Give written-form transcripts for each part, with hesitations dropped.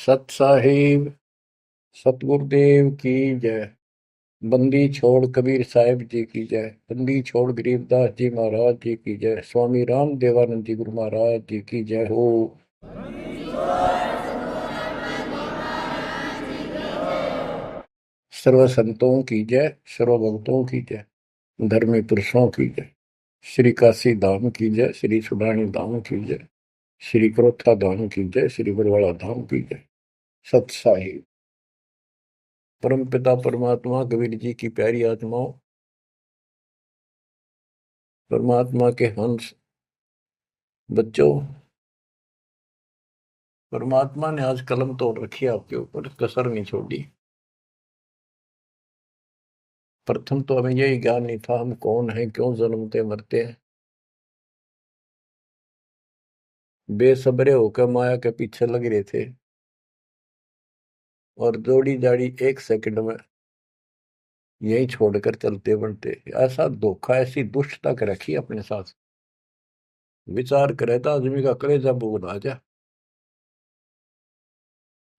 सत साहिब सतगुरुदेव की जय। बंदी छोड़ कबीर साहिब जी की जय। बंदी छोड़ गरीबदास जी महाराज जी की जय। स्वामी राम देवानंद जी गुरु महाराज जी की जय हो। सर्व संतों की जय, सर्व भक्तों की जय, धर्मी पुरुषों की जय। श्री काशी धाम की जय, श्री सुडानी धाम की जय, श्री क्रोथा धाम की जय, श्री बरवाड़ा धाम की जय। सत साहिब परम पिता परमात्मा कबीर जी की प्यारी आत्माओं, परमात्मा के हंस बच्चों, परमात्मा ने आज कलम तोड़ रखी है आपके ऊपर, कसर नहीं छोड़ी। प्रथम तो हमें यही ज्ञान नहीं था हम कौन हैं, क्यों जन्मते मरते हैं। बेसब्रे होकर माया के पीछे लग रहे थे और जोड़ी जाड़ी एक सेकंड में यही छोड़कर चलते बनते। ऐसा धोखा, ऐसी दुष्टता कर रखी अपने साथ। विचार करे तो आदमी का कलेजा बोल आ जा।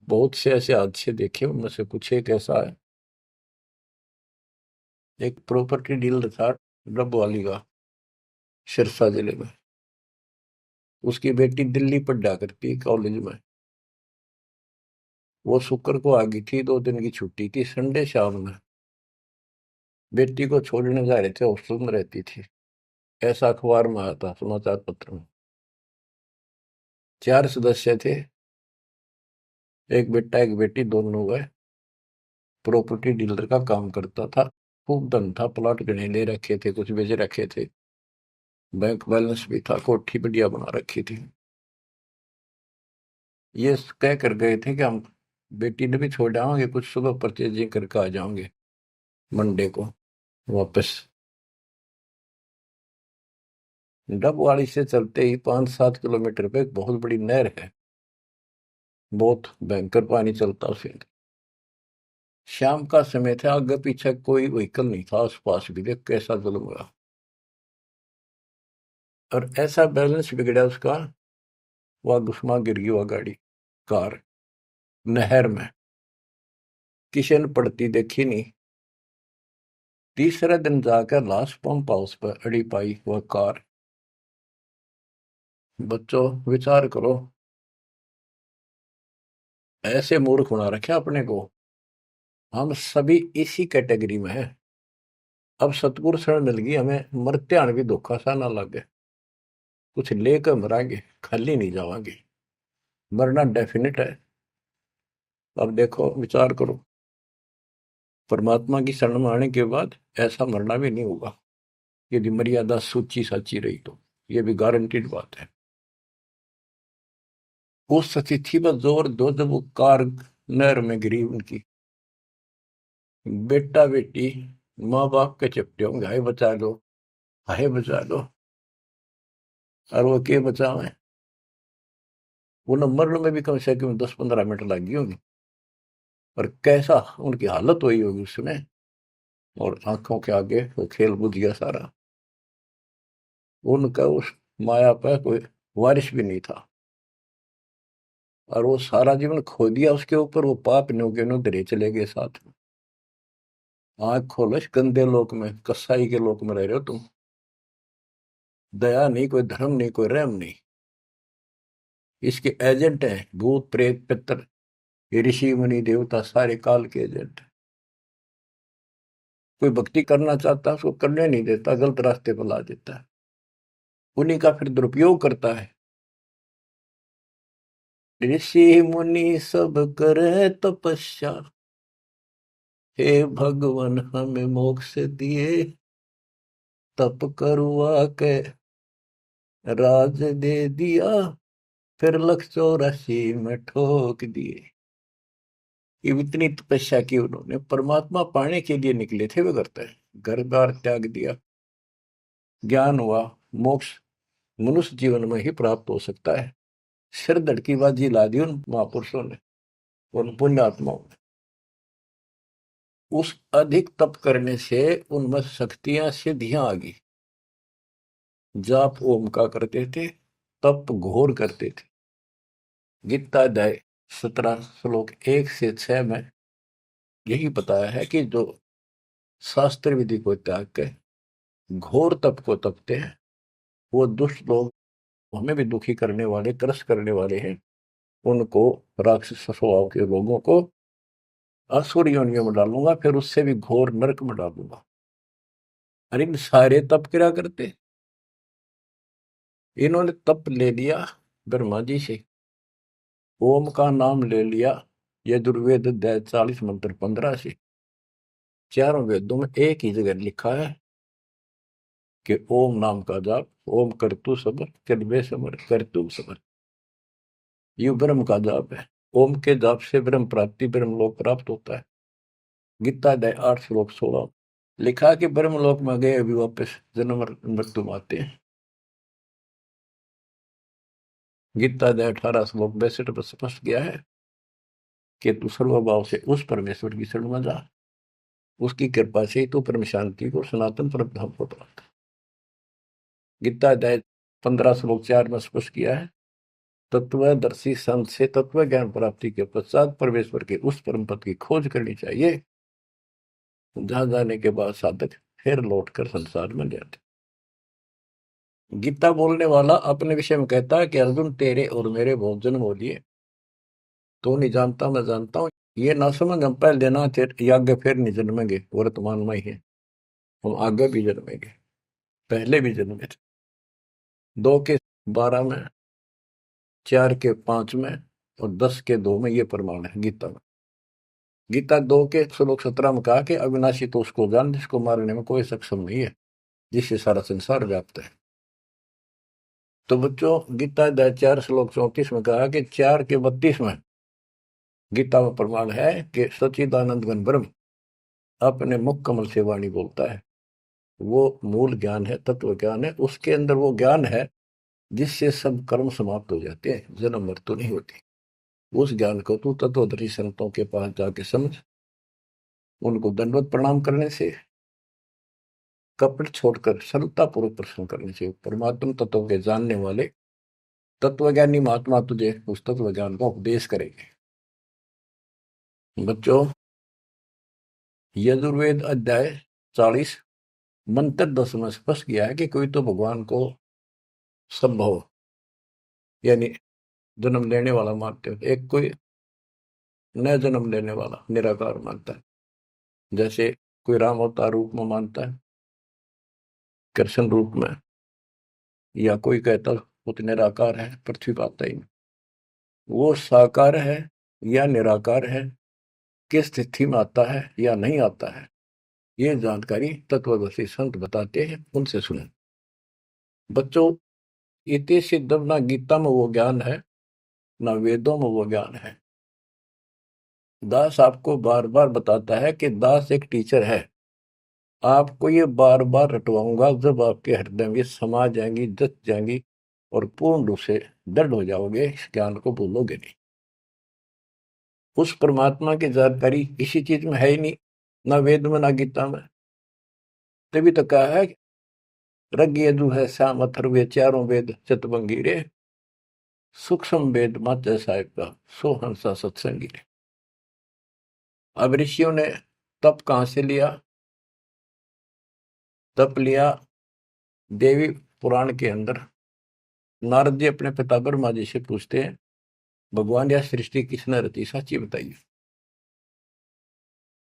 बहुत से ऐसे हादसे देखे, उनमें से कुछ एक ऐसा है। एक प्रॉपर्टी डीलर था डबवाली का, सिरसा जिले में। उसकी बेटी दिल्ली पढ़ा करती कॉलेज में। वो शुक्र को आ गई थी, 2 दिन की छुट्टी थी। संडे शाम में बेटी को छोड़ने जा रहे थे, हॉस्टल में रहती थी। ऐसा अखबार में आया था, समाचार पत्र में। 4 सदस्य थे, एक बेटा एक बेटी, दोनों गए। प्रॉपर्टी डीलर का काम करता था, खूब धन था, प्लॉट गणे ले रखे थे, कुछ बेच रखे थे, बैंक बैलेंस भी था, कोठी बढ़िया बना रखी थी। ये कह कर गए थे कि हम बेटी ने भी छोड़ आएंगे, कुछ सुबह परचेजिंग करके आ जाओगे मंडे को वापस। डबवाड़ी से चलते ही 5-7 किलोमीटर पे एक बहुत बड़ी नहर है, बहुत भयंकर पानी चलता उसे। शाम का समय था, आगे पीछे कोई व्हीकल नहीं था आसपास भी। देख कैसा जुल्म हुआ। और ऐसा बैलेंस बिगड़ा उसका, वह घुसमा गिर गई वह गाड़ी, कार, नहर में। किसी ने पड़ती देखी नहीं। तीसरे दिन जाकर लास्ट पंप हाउस पर अड़ी पाई वह कार। बच्चों विचार करो, ऐसे मूर्ख बना रखे अपने को। हम सभी इसी कैटेगरी में हैं। अब सतगुरु शरण मिल गई हमें, मरते आने भी धोखा सा ना लगे। कुछ लेकर मरांगे, खाली नहीं जावांगे। मरना डेफिनेट है। अब देखो विचार करो, परमात्मा की शरण में आने के बाद ऐसा मरना भी नहीं होगा यदि मर्यादा सूची साची रही तो। ये भी गारंटीड बात है। उस तिथि पर जोर दो जब वो कार नहर में गिरी उनकी। बेटा बेटी माँ बाप के चपटे होंगे, हाय बचा लो, हाय बचा लो। और वो के बचावे, वो न मरण में भी कम से कम 10-15 मिनट लगी होगी। और कैसा उनकी हालत हुई होगी उस समय। और आंखों के आगे वो खेल बुझ गया सारा। उनका उस माया पर कोई वारिस भी नहीं था। और वो सारा जीवन खो दिया उसके ऊपर। वो पाप नो धरे चले गए साथ में। आंख खोलो, इस गंदे लोक में, कसाई के लोक में रह रहे हो तुम। दया नहीं, कोई धर्म नहीं, कोई रहम नहीं। इसके एजेंट हैं भूत प्रेत पितर, ये ऋषि मुनि देवता, सारे काल के एजेंट। कोई भक्ति करना चाहता है उसको करने नहीं देता, गलत रास्ते पर ला देता है। उन्हीं का फिर दुरुपयोग करता है। ऋषि मुनि सब करे तपस्या, हे भगवान हमें मोक्ष दिए। तप करवा के राज दे दिया, फिर 184 में ठोक दिए। ये इतनी तपस्या की उन्होंने, परमात्मा पाने के लिए निकले थे वे करते हैं। घर बार त्याग दिया, ज्ञान हुआ, मोक्ष मनुष्य जीवन में ही प्राप्त हो सकता है। सिर धड़की बाजी ला दी उन महापुरुषों ने, उन पुण्यात्माओं ने। उस अधिक तप करने से उनमें शक्तियां सिद्धियां आ गई। जाप ओम का करते थे, तप घोर करते थे। गीता अध्याय 17 श्लोक 1 से 6 में यही बताया है कि जो शास्त्र विधि को त्याग के घोर तप को तपते हैं, वो दुष्ट लोग, हमें भी दुखी करने वाले, त्रस्त करने वाले हैं, उनको, राक्षस स्वभाव के लोगों को असुर योनियों में डालूंगा, फिर उससे भी घोर नरक में डालूंगा। अरे इन सारे तप क्या करते, इन्होंने तप ले लिया ब्रह्मा जी से, ओम का नाम ले लिया यजुर्वेद अध्याय 40 मंत्र 15 से। चारों वेदों में एक ही जगह लिखा है कि ओम नाम का जाप, ओम करतु समर चलवे समर करतु समर, ये ब्रह्म का जाप है। ओम के जाप से ब्रह्म प्राप्ति, ब्रह्म लोक प्राप्त होता है। गीता अध्याय 8 श्लोक 16 लिखा कि ब्रह्म लोक में गए अभी वापस जन्म मृत्यु में आते हैं। गीता अध्याय 18 श्लोक 62 पर स्पष्ट किया है कि तू सर्वभाव से उस परमेश्वर की शरण में जा, उसकी कृपा से ही तो परम शांति को, सनातन परम धाम को प्राप्त। गीता अध्याय 15 श्लोक 4 में स्पष्ट किया है, तत्वदर्शी संत से तत्व ज्ञान प्राप्ति के पश्चात परमेश्वर के उस परम पद की खोज करनी चाहिए, जहां जाने के बाद साधक फिर लौटकर संसार में जाते। गीता बोलने वाला अपने विषय में कहता है कि अर्जुन तेरे और मेरे बहुत जन्म हो लिए, तो नहीं जानता मैं जानता हूं, ये ना समझ, हम पहले देना आगे फिर नहीं जन्मेंगे, वर्तमान में ही है, हम आगे भी जन्मेंगे, पहले भी जन्मे थे। 2 के 12 में, 4 के 5 में और 10 के 2 में ये प्रमाण है गीता में। गीता 2 के श्लोक 17 में कहा कि अविनाशी तो उसको जान जिसको मारने में कोई सक्षम नहीं है, जिससे सारा संसार व्याप्त है। तो बच्चों, गीता अध्याय 4 श्लोक 34 में कहा कि 4 के 32 में गीता में प्रमाण है कि सच्चिदानंद घन ब्रह्म अपने मुख कमल से वाणी बोलता है। वो मूल ज्ञान है, तत्व ज्ञान है, उसके अंदर वो ज्ञान है जिससे सब कर्म समाप्त हो जाते हैं, जन्म मृत्यु नहीं होती। उस ज्ञान को तू तत्वदर्शी संतों के पास जाके समझ, उनको दंडवत प्रणाम करने से, कपट छोड़कर सरलता पूर्वक प्रश्न करने से परमात्मा तत्व के जानने वाले तत्वज्ञानी महात्मा तुझे उस तत्व ज्ञान का उपदेश करेंगे। बच्चों, यजुर्वेद अध्याय 40 मंत्र 10 में स्पष्ट किया है कि कोई तो भगवान को संभव यानी जन्म लेने वाला मानते हो, एक कोई न जन्म लेने वाला निराकार मानता है। जैसे कोई राम अवतार रूप में मानता है, कृष्ण रूप में, या कोई कहता वो तो निराकार है, पृथ्वी पर आता ही नहीं। वो साकार है या निराकार है, किस स्थिति में आता है या नहीं आता है, ये जानकारी तत्वदर्शी संत बताते हैं, उनसे सुने। बच्चों, इति सिद्धम, ना गीता में वो ज्ञान है, ना वेदों में वो ज्ञान है। दास आपको बार बार बताता है कि दास एक टीचर है, आपको ये बार बार रटवाऊंगा, जब आपके हृदय में समा जाएंगी, जच जाएंगी और पूर्ण रूप से दृढ़ हो जाओगे, इस ज्ञान को भूलोगे नहीं। उस परमात्मा की जानकारी किसी चीज में है ही नहीं, ना वेद में ना गीता में। तभी तो कहा है रग यजु है श्याम अथर्वे चारों वेद चतुर्भंगी रे, सूक्ष्म वेद मात्र साहिब का सो हंसा सत्संगी रे। अब ऋषियों ने तप कहां से लिया? तप लिया देवी पुराण के अंदर। नारद जी अपने पिता ब्रह्मा जी से पूछते हैं, भगवान यह सृष्टि किसने रची, सच्ची बताइए।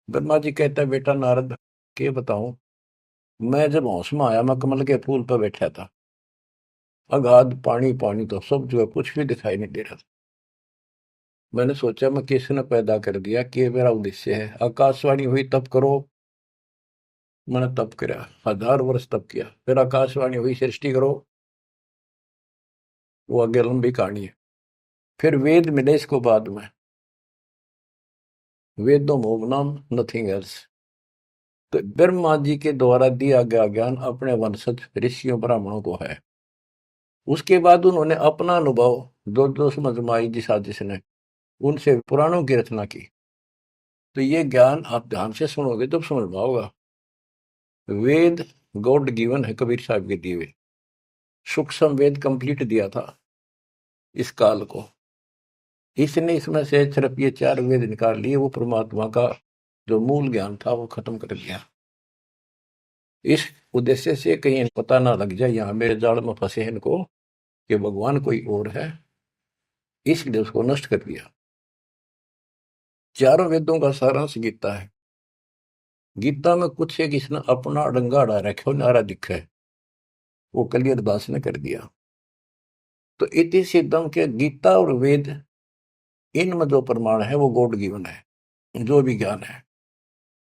ब्रह्मा जी कहता है, बेटा नारद के बताऊं, मैं जब होश में आया, मैं कमल के फूल पर बैठा था, अगाध पानी पानी तो सब जो है, कुछ भी दिखाई नहीं दे रहा था। मैंने सोचा मैं किसने पैदा कर दिया, कि मेरा उद्देश्य है। आकाशवाणी हुई तप करो, मैंने तप किया, 1000 वर्ष तप किया। फिर आकाशवाणी हुई सृष्टि करो, वो आगे लंबी कहानी है। फिर वेद मिले इसको बाद में, वेदों मोम नाम नथिंग एल्स। तो ब्रह्मा जी के द्वारा दिया गया ज्ञान अपने वंशज ऋषियों ब्राह्मणों को है। उसके बाद उन्होंने अपना अनुभव जो जो समझ में आई जिस आदिश ने, उनसे पुराणों की रचना की। तो ये ज्ञान आप ध्यान से सुनोगे तब समझ में आओगा। वेद गॉड गिवन है, कबीर साहब के दिए हुए। सूक्ष्म वेद कंप्लीट दिया था इस काल को, इसने इसमें से सिर्फ ये 4 वेद निकाल लिए, वो परमात्मा का जो मूल ज्ञान था वो खत्म कर दिया। इस उद्देश्य से कहीं पता ना लग जाए यहाँ मेरे जाल में फंसे हैं इनको कि भगवान कोई और है, इसलिए उसको नष्ट कर दिया। चारों वेदों का सारांश गीता है। गीता में कुछ एक इसने अपना डंगा अड़ा रखे नारा दिखा है, वो कलियर दास ने कर दिया। तो इति सिद्धम के गीता और वेद, इनमें जो प्रमाण है वो गॉड गिवन है, जो भी ज्ञान है।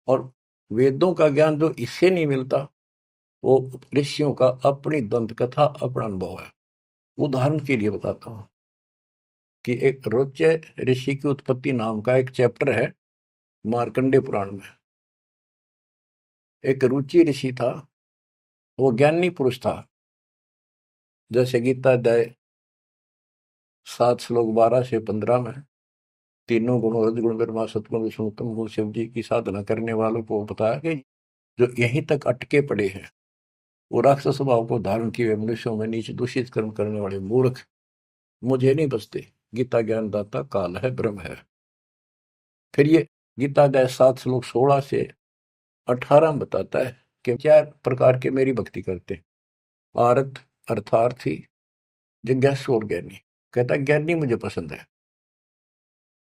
और वेदों का ज्ञान जो इससे नहीं मिलता वो ऋषियों का अपनी दंत कथा, अपना अनुभव है। उदाहरण के लिए बताता हूं कि एक रोच्य ऋषि की उत्पत्ति नाम का एक चैप्टर है मार्कंडे पुराण में। एक रुचि ऋषि था, वो ज्ञानी पुरुष था। जैसे गीता अध्याय 7 श्लोक 12 से 15 में तीनों गुणों रजगुण ब्रह्मा सतगुण विष्णु उत्तम गुण शिव जी की साधना करने वालों को बताया कि जो यहीं तक अटके पड़े हैं, वो राक्षस स्वभाव को धारण किए हुए मनुष्यों में नीचे दूषित कर्म करने वाले मूर्ख मुझे नहीं बसते। गीता ज्ञान दाता काल है, ब्रह्म है। फिर ये गीता अध्याय 7 श्लोक 16 से 18 में बताता है कि 4 प्रकार के मेरी भक्ति करते, आरत अर्थार्थी जिज्ञासु और ज्ञानी। कहता ज्ञानी मुझे पसंद है।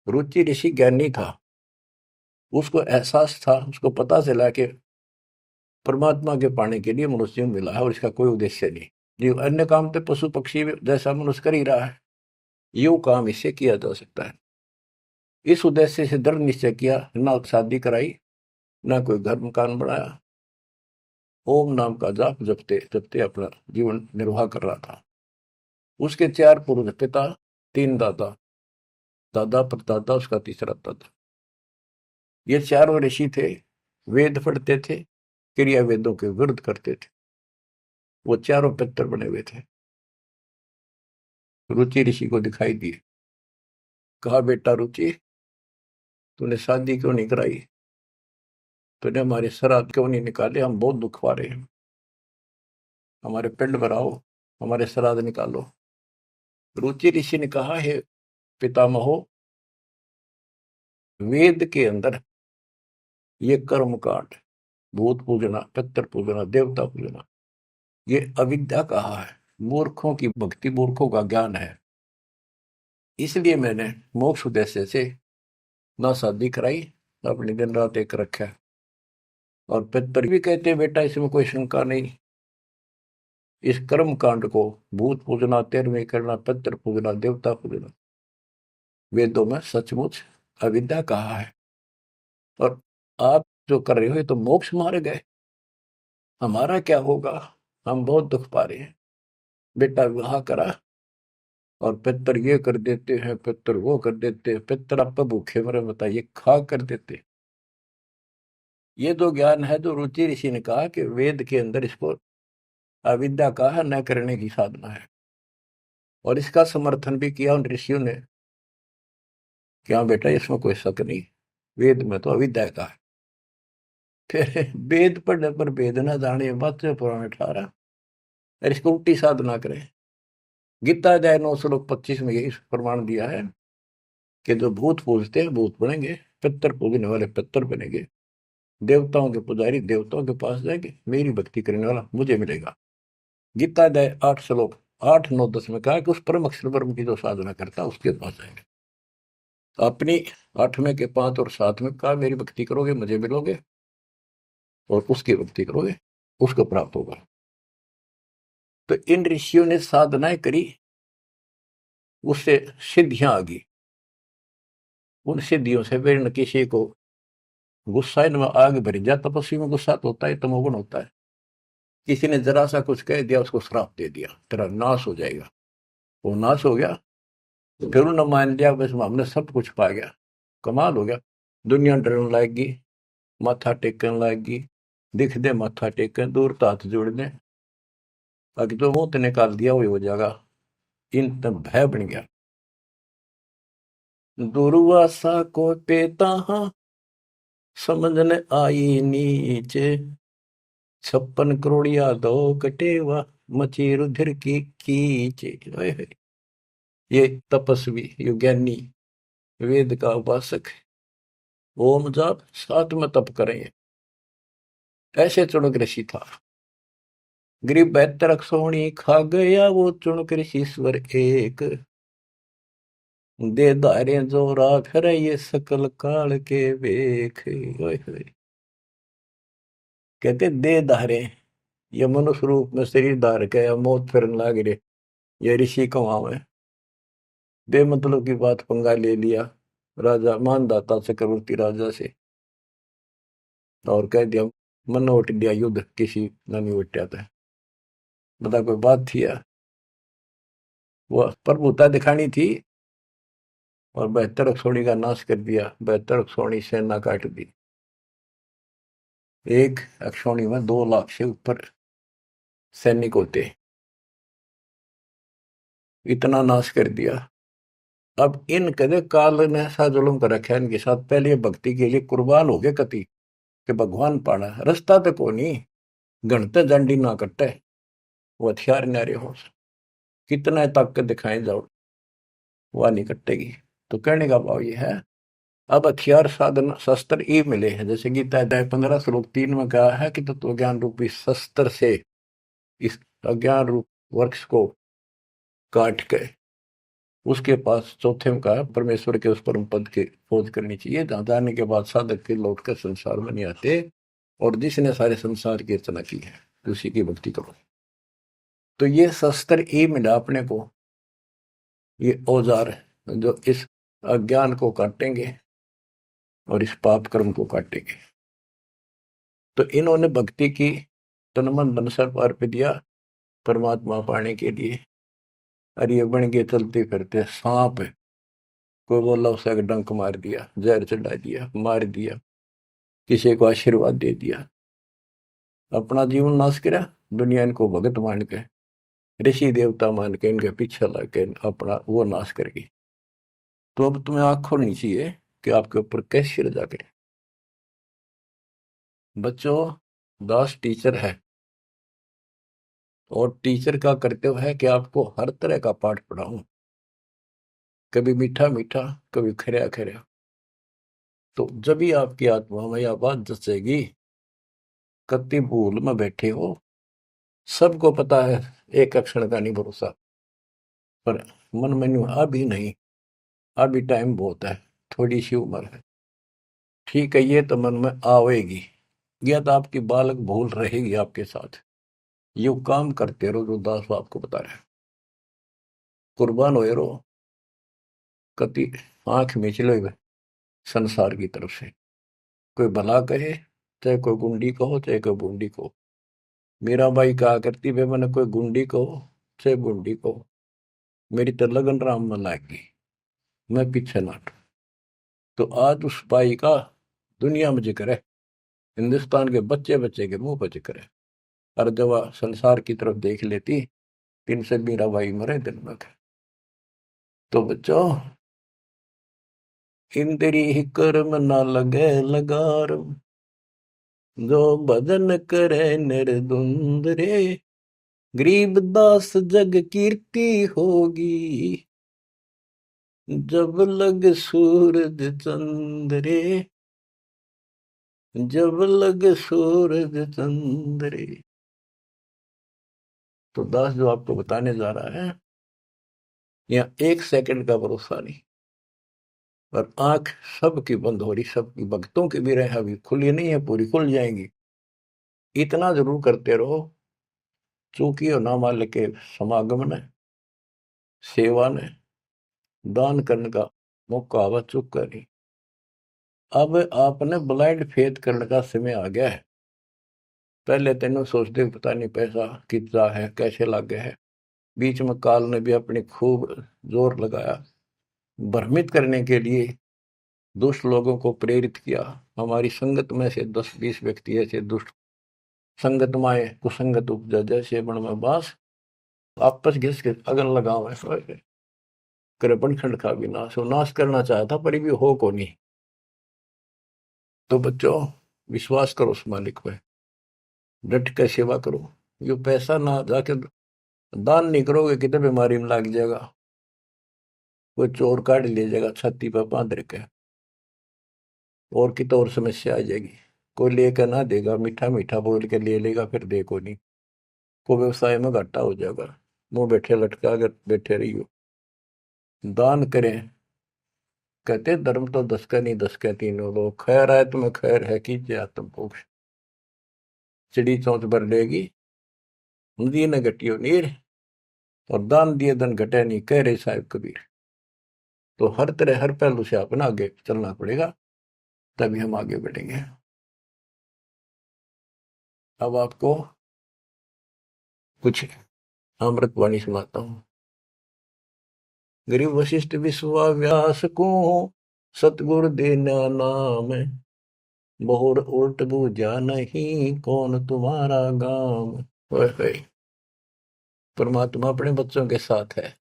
रुचि ऋषि ज्ञानी था, उसको एहसास था, उसको पता चला कि परमात्मा के पाने के लिए मनुष्य मिला है और इसका कोई उद्देश्य नहीं। जो अन्य काम तो पशु पक्षी जैसा मनुष्य कर ही रहा है, यो काम इससे किया जा सकता है। इस उद्देश्य से दृढ़ निश्चय किया, ना शादी कराई, ना कोई घर मकान बनाया, ओम नाम का जाप जपते जपते अपना जीवन निर्वाह कर रहा था। उसके 4 पूर्व पिता, 3 दादा, दादा परदादा, उसका तीसरा दादा। ये 4 ऋषि थे, वेद पढ़ते थे, क्रिया वेदों के विरुद्ध करते थे। वो 4 पितर बने हुए थे। रुचि ऋषि को दिखाई दिए, कहा बेटा रुचि, तूने शादी क्यों नहीं कराई, तूने हमारे श्राद्ध क्यों नहीं निकाले, हम बहुत दुख पा रहे हैं, हमारे पिंड भराओ, हमारे श्राद्ध निकालो। रुचि ऋषि ने कहा, हे पितामहो, वेद के अंदर ये कर्म कांड, भूत पूजना, पितर पूजना, देवता पूजना, ये अविद्या कहा है, मूर्खों की भक्ति, मूर्खों का ज्ञान है। इसलिए मैंने मोक्ष उद्देश्य से ना शादी कराई, अपनी दिन रात एक रखा। और पितर भी कहते बेटा इसमें कोई शंका नहीं, इस कर्म कांड को भूत पूजना, तेरहवीं करना, पितर पूजना, देवता पूजना, वेदों में सचमुच अविद्या कहा है। और आप जो कर रहे हो ये तो मोक्ष मार्ग गए, हमारा क्या होगा, हम बहुत दुख पा रहे हैं। बेटा विवाह करा और पितर ये कर देते हैं, पितर वो कर देते हैं, पितर आप भूखे मरे बताइए, खा कर देते। ये जो ज्ञान है, जो रुचि ऋषि ने कहा कि वेद के अंदर इसको अविद्या कहा न करने की साधना है, और इसका समर्थन भी किया उन ऋषियों ने। क्या बेटा इसमें कोई शक नहीं, वेद में तो अविद्या का है। फिर वेद पढ़ने पर वेद न जाने बात से पुराण 18, और इसको उल्टी साधना करें। गीता अध्याय 9 श्लोक 25 में यही प्रमाण दिया है कि जो भूत पूजते हैं भूत बनेंगे, पितर पूजने वाले पितर बनेंगे, देवताओं के पुजारी देवताओं के पास जाएंगे, मेरी भक्ति करने वाला मुझे मिलेगा। गीता अध्याय 8 श्लोक 8, 9, 10 में कहा कि उस परम अक्षर ब्रह्म की जो साधना करता है उसके पास जाएंगे। अपनी 8वें के 5 और 7 में कहा मेरी भक्ति करोगे मुझे मिलोगे, और उसकी भक्ति करोगे उसको प्राप्त होगा। तो इन ऋषियों ने साधनाएं करी, उससे सिद्धियां आ गई। उन सिद्धियों से फिर न किसी को गुस्सा इनमें आग भर जाए, तपस्वी में गुस्सा तो होता है, तमोगुण होता है। किसी ने जरा सा कुछ कह दिया, उसको श्राप दे दिया, तेरा नाश हो जाएगा। वो नाश हो गया, फिर उन्होंने मान लिया बस हमने सब कुछ पा गया, कमाल हो गया। दुनिया डरने लगेगी, माथा टेकने लगेगी, दिख दे माथा टेकन, दूर हाथ जोड़ दे, अगर जो मुंह निकाल दिया वही हो जाएगा। इन तब भय बन गया। दुर्वासा को पेता समझने आई नीचे, 56 करोड़िया दो कटेवा, मची रुधिर की कीचे। ये तपस्वी, ये ज्ञानी वेद का उपासक, ओम जाप, साथ में तप करें। ऐसे चुनक ऋषि था। गरीब 72 सोनी खा गया वो चुनक ऋषिश्वर एक। दे धारे जोरा फिर ये सकल काल के वेख। ओए होए। कहते दे धारे, ये मनुष्य रूप में शरीर धार के या मौत फिरन लाग रहे, ये ऋषि कमाओ है। बेमतलब की बात पंगा ले लिया राजा मानदाता चक्रवर्ती राजा से, और कह दिया मन उठ दिया युद्ध किसी न नहीं उठा था। बता कोई बात थी या? वो प्रभुता दिखानी थी, और 72 अक्षौणी का नाश कर दिया। 72 अक्षौणी सेना काट दी। एक अक्षौणी में 2 लाख से ऊपर सैनिक होते, इतना नाश कर दिया। अब इन कदे काल ने ऐसा जुल्म कर रखा है इनके साथ, पहले ये भक्ति के लिए कुर्बान हो गए कति कि भगवान पाना रास्ता तो को नहीं, गणते जंडी ना कटे, वो हथियार नारे हो, कितना ताकत दिखाए जाओ वह नहीं कटेगी। तो कहने का भाव ये है, अब हथियार साधन शस्त्र ये मिले हैं, जैसे गीता अध्याय 15 श्लोक 3 में कहा है कि तत्व ज्ञान रूपी शस्त्र से इस अज्ञान रूप वृक्ष को काट के उसके पास चौथे में कहा परमेश्वर के उस परम पद की खोज करनी चाहिए, जहां जाने के बाद साधक के लौट कर संसार में नहीं आते, और जिसने सारे संसार की रचना की है उसी की भक्ति करो। तो ये शस्त्र ये मिला अपने को, ये औजार जो इस अज्ञान को काटेंगे और इस पाप कर्म को काटेंगे। तो इन्होंने भक्ति की, तन मन धन सर्व अर्पित दिया परमात्मा पाने के लिए। अरे ये बन के चलते फिरते सांप, कोई बोला उसे डंक मार दिया, जहर चढ़ा दिया, मार दिया, किसी को आशीर्वाद दे दिया, अपना जीवन नाश करा, दुनिया इनको भगत मान के ऋषि देवता मान के इनके पीछे लग के अपना वो नाश कर गई। तो अब तुम्हें आंख खोलनी चाहिए कि आपके ऊपर कैसी रजा करे। बच्चों, दास टीचर है, और टीचर का कर्तव्य है कि आपको हर तरह का पाठ पढ़ाऊं, कभी मीठा मीठा, कभी खरा खरा। तो जब भी आपकी आत्मा में यह बात जचेगी, कति भूल में बैठे हो, सबको पता है एक क्षण का नहीं भरोसा, पर मन में अभी नहीं, अभी टाइम बहुत है, थोड़ी सी उम्र है, ठीक है, ये तो मन में आवेगी। यह तो आपकी बालक भूल रहेगी आपके साथ। यू काम करते रहो जो दास आपको बता रहे, कुर्बान हो रहो, कति आंख में चलो संसार की तरफ से। कोई भला कहे, चाहे कोई गुंडी कहो, चाहे कोई बूंदी कहो। मेरा भाई कहा करती वे, मैंने कोई गुंडी कहो चाहे बूंदी कहो, मेरी तो लगन राम में लागी, मैं पीछे ना हटूं। तो आज उस भाई का दुनिया में जिक्र है, हिंदुस्तान के बच्चे बच्चे के मुंह पर जिक्र है। और जब वह संसार की तरफ देख लेती, तीन से मेरा भाई मरे दिन में। तो बच्चों, इंद्री ही कर्म ना लगे लगार, जो भजन करे निर्द्वंद रे, गरीब दास जग कीर्ति होगी, जब लग सूरज चंद्रे, जब लग सूरज चंद्रे। तो दास जो आपको बताने जा रहा है, यहाँ 1 सेकंड का भरोसा नहीं, और आंख सबकी बंद हो रही, सबकी भक्तों की भी रहे, अभी खुली नहीं है, पूरी खुल जाएंगी। इतना जरूर करते रहो, चूंकि और ना मान के समागम ने, सेवा ने, दान करने का मौका आवा, चुप करी। अब आपने ब्लाइंड फेथ करने का समय आ गया है। पहले तेनों सोचते पता नहीं पैसा कितना है, कैसे लागे है, बीच में काल ने भी अपनी खूब जोर लगाया भ्रमित करने के लिए, दुष्ट लोगों को प्रेरित किया। हमारी संगत में से 10-20 व्यक्ति ऐसे दुष्ट संगत माए कुसंगत उपजा, जैसे बण में बांस, आपस घिस के अगन लगाओ करे बनखंड का भी नाश हो, नाश करना चाहता पर भी हो को नहीं। तो बच्चों, विश्वास करो उस मालिक पे, डट के सेवा करो। यो पैसा ना जाके दान नहीं करोगे कितने बीमारी में लग जाएगा। कोई चोर काट ले जाएगा छाती पर बांध रखे, और की तो और समस्या आ जाएगी। कोई लेकर ना देगा, मीठा मीठा बोल के ले लेगा, फिर देखो नहीं, को व्यवसाय में घाटा हो जाएगा। मुंह बैठे लटका अगर बैठे रही हो। दान करें, कहते धर्म तो दस का नहीं, दस का तीनों लोग। खैर है तुम्हें खैर है, कीजिए आत्म मोक्ष। चिड़ी चौंच भर लेगी, नदी न घटियो नीर, और दान दिए धन घटे नहीं, कह रहे साहिब कबीर। तो हर तरह हर पहलू से अपना आगे चलना पड़ेगा, तभी हम आगे बढ़ेंगे। अब आपको कुछ अमृतवाणी सुनाता हूँ। गरीब वशिष्ठ विश्वा व्यास को, सतगुरु देना नाम, बहुर उल्ट बूझा नहीं, कौन तुम्हारा गाम। ओए होए, परमात्मा अपने बच्चों के साथ है,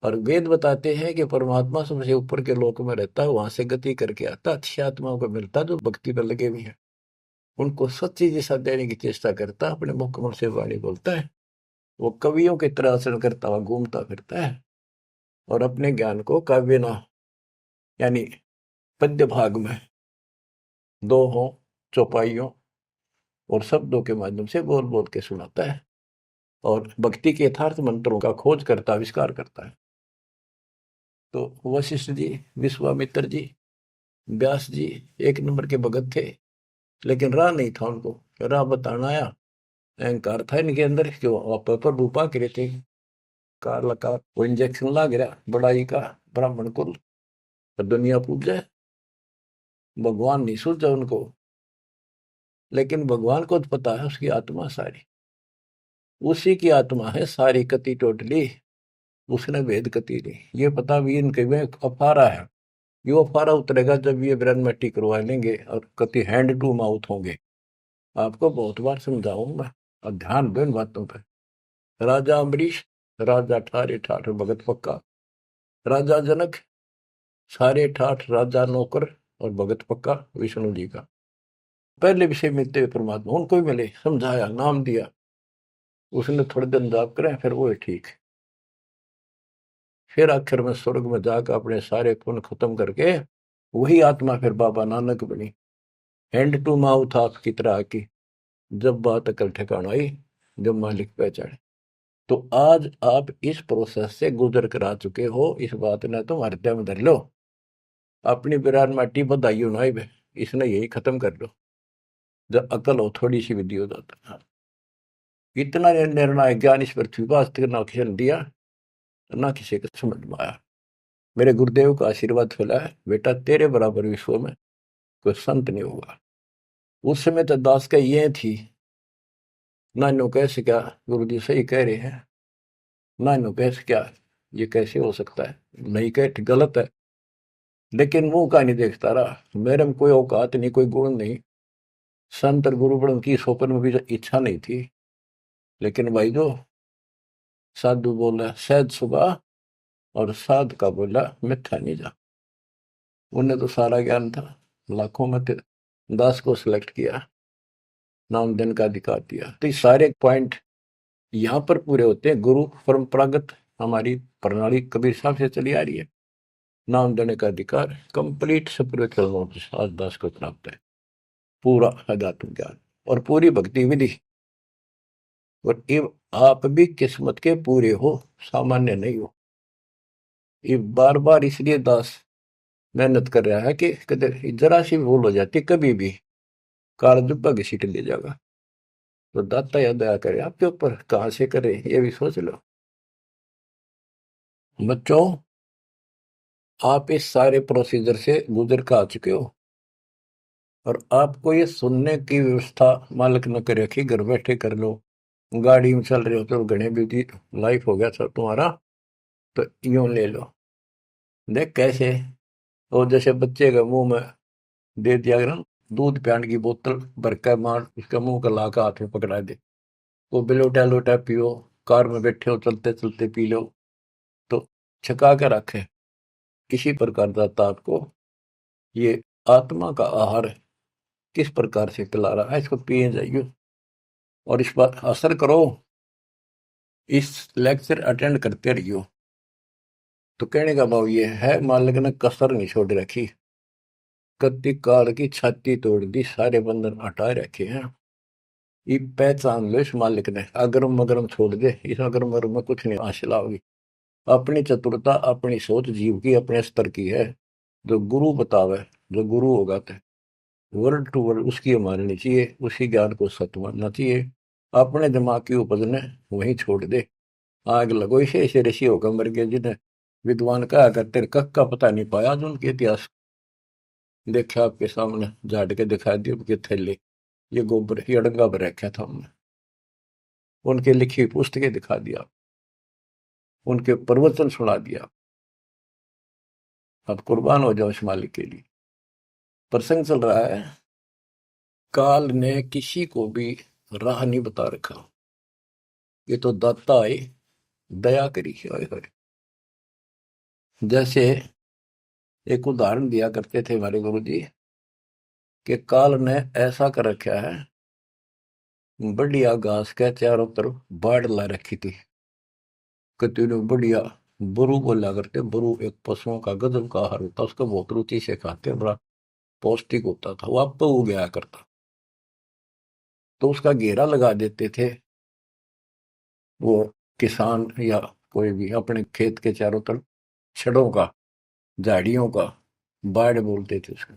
और वेद बताते हैं कि परमात्मा सबसे ऊपर के लोक में रहता है, वहां से गति करके आता, अच्छी आत्माओं को मिलता जो भक्ति पर लगे हुए हैं, उनको सच्ची दिशा देने की चेष्टा करता, अपने मुखमल से वाणी बोलता है। वो कवियों की तरह आचरण करता हुआ घूमता फिरता है, और अपने ज्ञान को काव्य ना यानी पद्य भाग में दोहों, चौपाइयों और शब्दों के माध्यम से बोल बोल के सुनाता है, और भक्ति के यथार्थ मंत्रों का खोज करता, आविष्कार करता है। तो वशिष्ठ जी, विश्वामित्र जी, व्यास जी एक नंबर के भगत थे, लेकिन राह नहीं था उनको। राह बताना आया, अहंकार था इनके अंदर कि वो पर रूपा करे थे। कार लगा वो इंजेक्शन ला गिरा बड़ाई का, ब्राह्मण कुल दुनिया पूजे, भगवान नहीं सूझा उनको। लेकिन भगवान को तो पता है उसकी आत्मा सारी, उसी की आत्मा है सारी कति टोटली, उसने भेद कति नहीं। ये पता भी इनके में अफारा है, ये अफारा उतरेगा जब ये ब्रह्म मिट्टी करवा लेंगे और कति हैंड टू माउथ होंगे। आपको बहुत बार समझाऊंगा, और ध्यान दो इन बातों पर। राजा अम्बरीश, राजा ठारे ठाठ भगत पक्का। राजा जनक, सारे ठाठ राजा नौकर और भगत पक्का विष्णु जी का। पहले विषय मिलते हुए परमात्मा उनको भी मिले, समझाया, नाम दिया, उसने थोड़े दिन जाप करें, फिर वो ठीक। फिर आखिर में स्वर्ग में जाकर अपने सारे पुण्य खत्म करके वही आत्मा फिर बाबा नानक बनी, हैंड टू माउथ आपकी तरह की। जब बात अकल ठिकाना आई, जब मालिक पहचाने। तो आज आप इस प्रोसेस से गुजर कर आ चुके हो, इस बात ने तुम हृदय में धर लो। अपनी बिरान माटी बधाई हो ना, इसने यही खत्म कर लो। जब अकल हो थोड़ी सी विधि हो जाता है। इतना निर्णायक ज्ञान इस पृथ्वी पर आज तक ना किसी ने दिया, ना किसी को समझ में आया। मेरे गुरुदेव का आशीर्वाद फैला है, बेटा तेरे बराबर विश्व में कोई संत नहीं होगा। उस समय तो दास का ये थी, नानो कैसे क्या, गुरु जी सही कह रहे हैं, नानो कैसे क्या, ये कैसे हो सकता है, नहीं कह गलत है। लेकिन मुंह का नहीं देखता रहा, मेरे में कोई औकात नहीं, कोई गुण नहीं, संत और गुरु बड़ों की सोपन में भी इच्छा नहीं थी। लेकिन भाई जो साधु बोला सहज सुबह, और साध का बोला मिथ्या नहीं जा। उन्हें तो सारा ज्ञान था, लाखों में थे, दास को सिलेक्ट किया, नाम देने का अधिकार दिया। तो ये सारे पॉइंट यहाँ पर पूरे होते हैं। गुरु परंपरागत हमारी प्रणाली कबीर साहब से चली आ रही है। नाम देने का अधिकार कंप्लीट स्पिरिचुअल नॉलेज आज दास को प्राप्त है, पूरा अध्यात्म ज्ञान और पूरी भक्ति विधि। और ये आप भी किस्मत के पूरे हो, सामान्य नहीं हो। ये बार बार इसलिए दास मेहनत कर रहा है कि कदर जरा सी भूल हो जाती कभी भी, काल दुब्बा घसीट ले जाएगा। तो दाता या दया करे आपके ऊपर, कहाँ से करे ये भी सोच लो। बच्चों, आप इस सारे प्रोसीजर से गुजर कर आ चुके हो, और आपको ये सुनने की व्यवस्था मालिक न करे कि घर बैठे कर लो। गाड़ी में चल रहे हो तो घने बिजी लाइफ हो गया सब तुम्हारा, तो यूं ले लो। देख कैसे, और जैसे बच्चे के मुंह में दे दिया ना दूध पियाने की बोतल भर कर, मार उसका मुंह का लाका हाथ में पकड़ा दे, वो बिलोटा लोटा पियो, कार में बैठे हो चलते चलते पी लो, तो छका के रखे। इसी प्रकार दाता आपको ये आत्मा का आहार किस प्रकार से पिला रहा है, इसको पिए जाइए और इस पर असर करो। इस लेक्चर अटेंड करते रहियो। तो कहने का भाव ये है, मालिक ने कसर नहीं छोड़ रखी। कत्ती काल की छाती तोड़ दी, सारे बंधन हटा रखे हैं। ये पहचान लो इस मालिक ने, अगरम मगरम छोड़ दे, इस अगरम मगरम में कुछ नहीं हासिल होगी। अपनी चतुरता, अपनी सोच जीव की अपने स्तर की है। जो गुरु बतावे, जो गुरु होगा तो वर्ड टू वर्ड उसकी माननी चाहिए, उसी ज्ञान को सत्य मानना चाहिए। अपने दिमाग की उपज ने वहीं छोड़ दे। आग लगो इसे, ऐसे ऋषि होकर मर गए जिन्हें विद्वान कहा करते, कख का पता नहीं पाया आज उनके इतिहास। देखा आपके सामने झाड़ के दिखा दिए उनके थैले, ये गोबर ये अड़ंगा पर रखा था हमने, उनके लिखी पुस्तकें दिखा दिया, उनके प्रवचन सुना दिया। अब कुर्बान हो जाओ इस मालिक के लिए। प्रसंग चल रहा है, काल ने किसी को भी राह नहीं बता रखा, ये तो दाता है, दया करी है। जैसे एक उदाहरण दिया करते थे हमारे गुरु जी, कि काल ने ऐसा कर रखा है, बढ़िया घास के चारों तरफ बाढ़ ला रखी थी। कतने बढ़िया बरू बोला करते, बरू एक पशुओं का गजब का आहार होता, उसको बहुत रुचि से खाते, बड़ा पौष्टिक होता था, वो आप हो गया करता। तो उसका घेरा लगा देते थे वो किसान या कोई भी, अपने खेत के चारों तरफ छड़ों का, झाड़ियों का, बाढ़ बोलते थे उसको।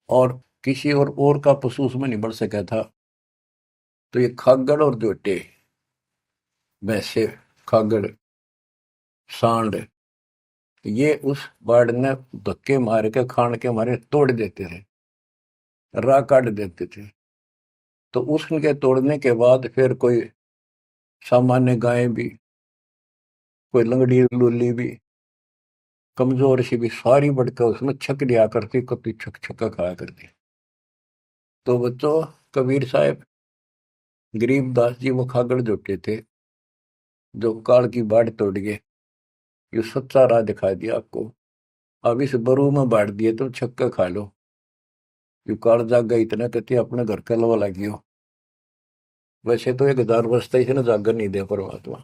और किसी और का पशु उसमें नहीं बढ़ सका था। तो ये खागड़ और जोटे, वैसे खागड़, सांड, ये उस बाढ़ ने धक्के मार के खान के मारे तोड़ देते थे, राह काट देते थे। तो उसके तोड़ने के बाद फिर कोई सामान्य गाय भी, कोई लंगड़ी लूली भी, कमजोर सी भी, सारी बढ़कर उसमें छक दिया करती, कभी छक छक्का खाया करती। तो बच्चों, कबीर साहब, गरीबदास जी वो खागड़ जोटे थे, जो काल की बाढ़ तोड़ गए। ये सच्चा राह दिखा दिया आपको। अब इस बरू में बांट दिए तुम छक्का खा लो। यू काल जागा इतना कहते अपने घर का लवा लगियो। वैसे तो 1000 वर्ष तक इसे ना जागर नहीं दिया परमात्मा,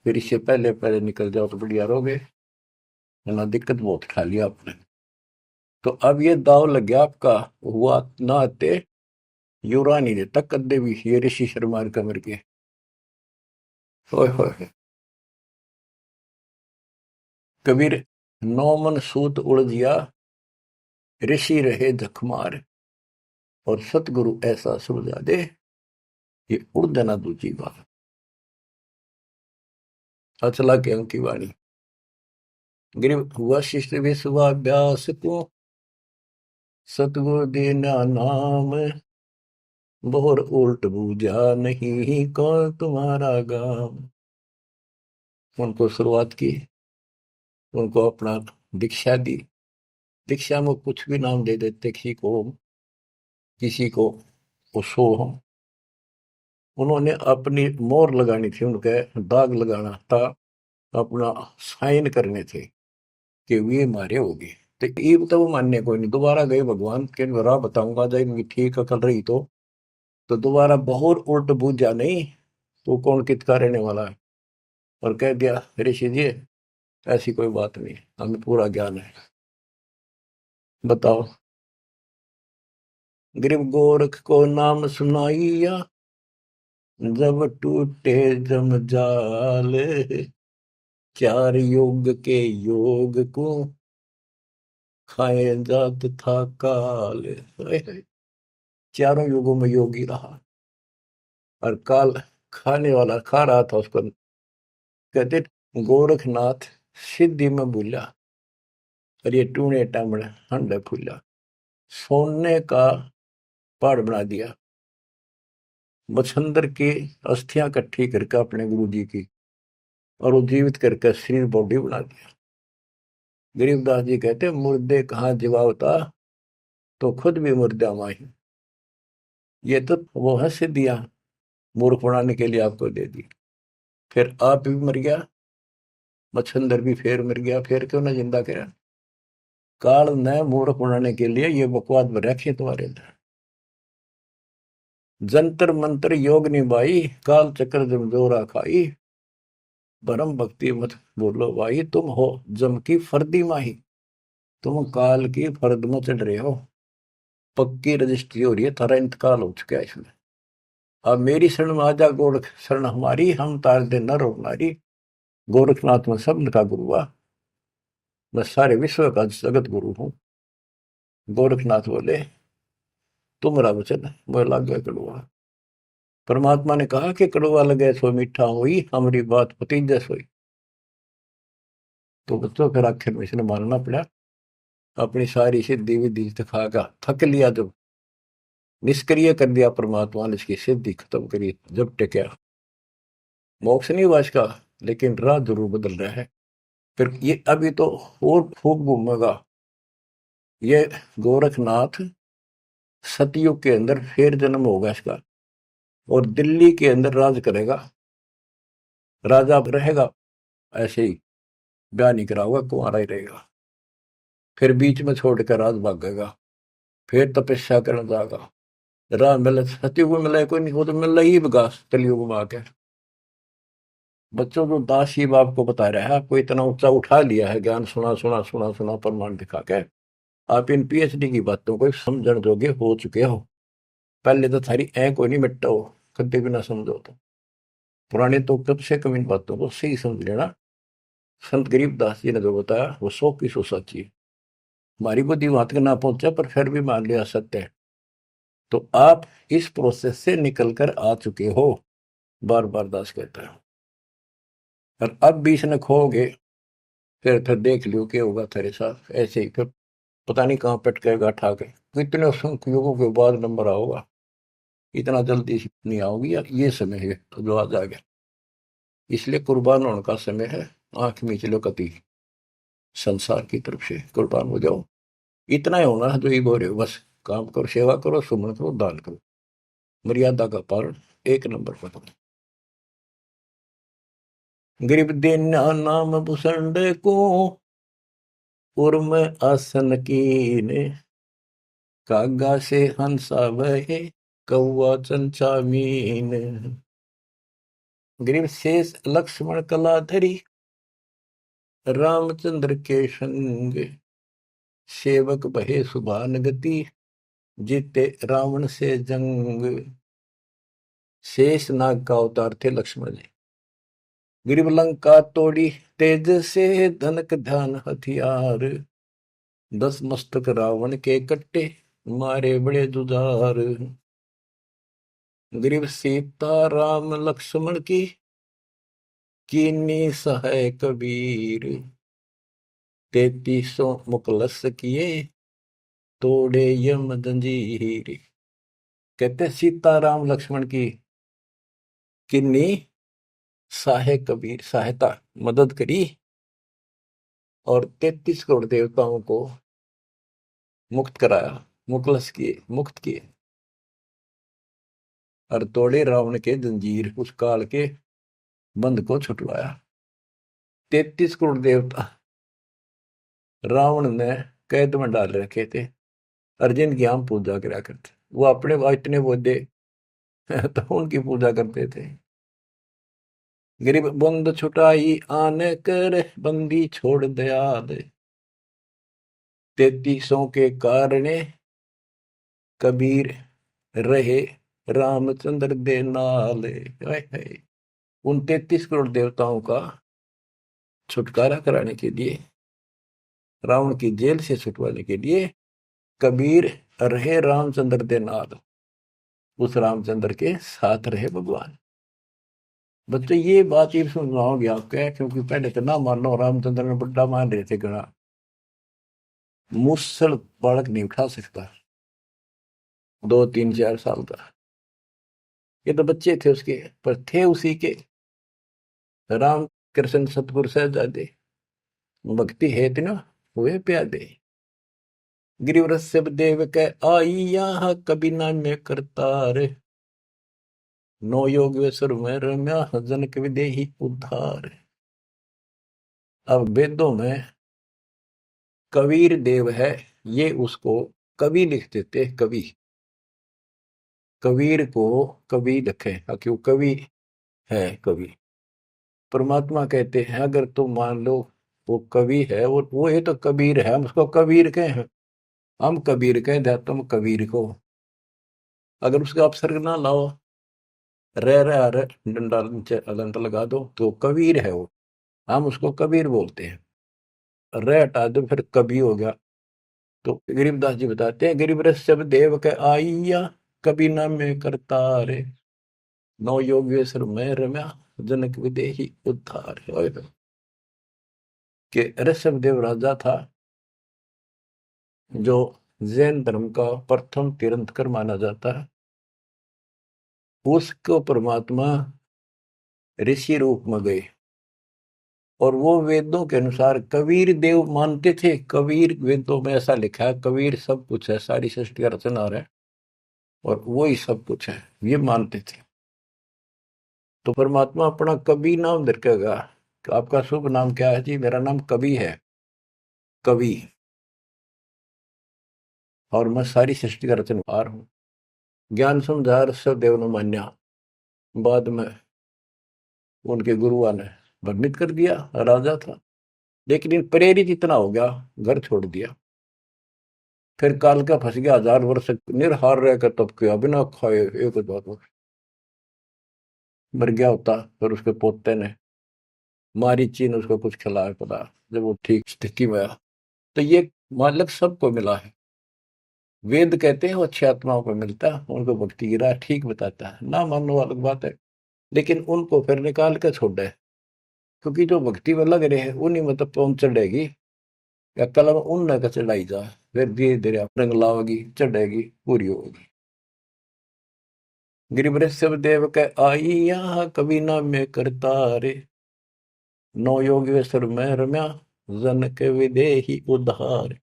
फिर इससे पहले पहले निकल जाओ तो बढ़िया रहोगे, ना दिक्कत बहुत खा लिया आपने। तो अब ये दाव लग गया आपका, हुआ ना आते युरा नहीं देता कद्दे भी, ये ऋषि शर्मा कमर के। होए होए, कबीर, नौ मन सूत उलझिया, ऋषि रहे झकमार, और सतगुरु ऐसा सुलझा दे, ये उड़ जाना दूजी बात। अचला के अंक की वाणी, गरीब वशिष्ठ विश्वाभ्यास को, सतगुरु देना नाम, बोर उल्ट बूझा नहीं कौन तुम्हारा गाम। उनको शुरुआत की, उनको अपना दीक्षा दी। दीक्षा में कुछ भी नाम दे देते, किसी को उसो हम, उन्होंने अपनी मोहर लगानी थी, उनके दाग लगाना था, अपना साइन करने थे कि वे मारे होगी। तो ये तो वो मानने कोई नहीं, दोबारा गए भगवान के राह बताऊंगा, जब इनकी ठीक अकल रही तो दोबारा बहुत उल्ट बूझा नहीं, तो कौन कितका रहने वाला है। और कह दिया ऋषि जी ऐसी कोई बात नहीं, हमें पूरा ज्ञान है। बताओ, गरीब गोरख को नाम सुनाइया, जब टूटे जमजाल, चार योग के योग को खाए जात था काल। चारों युगों में योगी रहा, और काल खाने वाला खा रहा था उसको। कहते गोरखनाथ सिद्धि में भूला, और ये टूणे टामणे हंडे फूला, सोने का पहाड़ बना दिया। मच्छंदर की अस्थियां इकट्ठी करके अपने गुरु जी की, और वो जीवित करके शरीर बॉडी बना दिया। गरीबदास जी कहते मुर्दे कहाँ जीवावता, तो खुद भी मुर्दा माही। ये तो वो है सिद्धियां, मूर्ख बनाने के लिए आपको दे दी। फिर आप भी मर गया, मच्छंदर भी फिर मर गया, फिर क्यों ना जिंदा करा। काल ने मूर्ख बनाने के लिए ये बकवास में रखे तुम्हारे अंदर। जंतर मंत्र योग निभाई, काल चक्र जमजोरा खाई, परम भक्ति मत बोलो भाई, तुम हो जम की फर्दी माही, तुम काल की फर्द में चढ़ रहे हो। पक्की रजिस्ट्री हो रही है, थारा इंतकाल हो चुका है इसमें। अब मेरी शरण में आजा गोरख शरण हमारी, हम तार दे नर और नारी। गोरखनाथ में सबन का गुरु हुआ, मैं सारे विश्व का जगत गुरु हूँ। गोरखनाथ बोले तुम्हारा वचन मोह लागे कड़वा। परमात्मा ने कहा कि कड़वा लगे सो मीठा हुई, हमारी बात पति जैस हुई। तो बच्चों फिर आखिर में इसने मानना पड़ा। अपनी सारी सिद्धि विधि दिखागा, थक लिया जब, निष्क्रिय कर दिया परमात्मा ने, इसकी सिद्धि खत्म करी। जब टिका मोक्ष नहीं हुआ इसका, लेकिन राह जरूर बदल रहा है। फिर ये अभी तो और खूब घूमेगा ये गोरखनाथ। सतयुग के अंदर फिर जन्म होगा इसका, और दिल्ली के अंदर राज करेगा, राजा रहेगा। ऐसे ही ब्याह नहीं करा होगा, कुंवारा ही रहेगा। फिर बीच में छोड़कर राज भागेगा, फिर तपस्या करने जाएगा। राह मिले सतयुग में, मिले कोई नहीं, वो तो मिल ही विकास कलयुग में आके। बच्चों को दास शिव आपको बता रहा है, आपको इतना ऊंचा उठा लिया है, ज्ञान सुना सुना सुना सुना प्रमाण दिखा के आप इन पीएचडी की बातों को समझण जोगे हो चुके हो। पहले तो थारी ऐ कोई नहीं मिटता हो, कभी भी ना समझो तो। पुराने तो कब से कम इन बातों को सही समझ लेना। संत गरीबदास जी ने जो बताया वो 100 की 100 सच्ची है। हमारी बुद्धि वहां तक ना पहुंचा, पर फिर भी मान लिया सत्य है। तो आप इस प्रोसेस से निकल कर आ चुके हो, बार बार दास कहता है। और अब भी इसने खोगे, फिर देख लियो क्या होगा तेरे साथ। ऐसे ही फिर पता नहीं कहाँ पटकेगा ठा के। कितने युगों के बाद नंबर आओगा, इतना जल्दी नहीं आओगी यार। ये समय है तो जो आ जाएगा, इसलिए कुर्बान होने का समय है। आंख मीच लो कति, संसार की तरफ से कुर्बान हो जाओ। इतना ही होना है जो ये बोल रहे हो, बस काम करो, सेवा करो, सुमन करो, दान करो, मर्यादा का पालन एक नंबर पर करो। गरीब देना नाम भूषण को, उर्म आसन कीने, कागा से हंसा वहे, कौआ चंचा मीन। गरीब शेष लक्ष्मण कलाधरी, रामचंद्र के संग, सेवक भये सुभान गति, जीते रावण से जंग। शेष नाग का अवतार थे लक्ष्मण जी। गिरिव लंका तोड़ी तेज से, धनक ध्यान हथियार, 10 मस्तक रावण के कट्टे, मारे बड़े जुझार। गिरिव सीता राम लक्ष्मण कीनी सहाय कबीर, 3300 मुकलस किए, तोड़े यम जंजीर। कहते सीता राम लक्ष्मण की किन्नी सहाय कबीर, सहायता मदद करी, और 33 करोड़ देवताओं को मुक्त कराया, मुखलस किए, मुक्त किए, और तोड़े रावण के जंजीर, उस काल के बंद को छुटवाया। 33 करोड़ देवता रावण ने कैद में डाल रखे थे, अर्जुन की हम पूजा करा करते। वो अपने इतने बोधे तो उनकी पूजा करते थे। गरीब बंद छुटाई आने कर, बंदी छोड़ दया दे, 3300 के कारण कबीर रहे रामचंद्र दे नाले। उन 33 करोड़ देवताओं का छुटकारा कराने के लिए, रावण की जेल से छुटवाने के लिए, कबीर रहे रामचंद्र दे नाल, उस रामचंद्र के साथ रहे भगवान। बच्चों ये बात ये समझाओगे आपके, क्योंकि पहले तो ना मानो, रामचंद्र ने बड़ा मान रहे थे गणा। मुसल बालक नहीं उठा सकता, 2 3 4 साल का। ये तो बच्चे थे उसके, पर थे उसी के। राम कृष्ण सतगुरु साहिबजादे, भक्ति है ना हुए प्यादे। गिरिवरस सब देव के आई यहाँ, कभी ना में करतार, नो योगेश्वर में रम्या, जनक विदेही उद्धार। अब वेदों में कबीर देव है, ये उसको कवि लिख देते, कवि। कबीर को कवि लिखे क्यों, कवि है कवि। परमात्मा कहते हैं अगर तुम मान लो वो कवि है, वो ये तो कबीर है, हम उसको कबीर कहे हैं, हम कबीर कहें दे तुम कबीर को, अगर उसका अपसर्ग ना लाओ, रह डंडा नीचे अलंत लगा दो तो कबीर है वो, हम उसको कबीर बोलते हैं। रह हटा दो फिर कवि हो गया। तो गरीबदास जी बताते हैं गरीब रस सब देव के आइया, कभी ना में करता रे, नौ योगेश्वर में रम्या, जनक विदेही उद्धार। कि ऋषभ देव राजा था जो जैन धर्म का प्रथम तीर्थंकर माना जाता है, उसको परमात्मा ऋषि रूप में गए और वो वेदों के अनुसार कबीर देव मानते थे। कबीर वेदों में ऐसा लिखा है, कबीर सब कुछ है, सारी सृष्टि का रचनहार है और वो ही सब कुछ है, ये मानते थे। तो परमात्मा अपना कवि नाम रखेगा, आपका शुभ नाम क्या है जी? मेरा नाम कवि है, कवि, और मैं सारी सृष्टि का रचनहार हूँ। ज्ञान समझा ऋषभ देव ने मान्या, बाद में उनके गुरुआ ने भ्रमित कर दिया, राजा था, लेकिन इन प्रेरित इतना हो गया, घर छोड़ दिया। फिर काल का फंस गया, 1000 वर्ष निरहार रहकर तब किया, बिना खाए एक बार मर गया होता। फिर उसके पोते ने मारीची ने उसको कुछ खिलाया पड़ा, जब वो ठीक स्थिति में आया। तो ये मालक सबको मिला है। वेद कहते हैं वो अच्छी आत्माओं को मिलता है, उनको भक्ति की राह ठीक बताता है, ना मानने अलग बात है, लेकिन उनको फिर निकाल कर छोड़ है, क्योंकि जो भक्ति में लग रहे हैं उन्हीं में तो पहुंच चढ़ेगी, या कलम उन का चढ़ाई जा, फिर धीरे धीरे रंग लाओगी, चढ़ेगी, पूरी होगी। गिरिवृष सब देव के आई यहाँ कभी ना में करता रे, नौ योगेश्वर में रम्या, जन के विदेही उद्धार।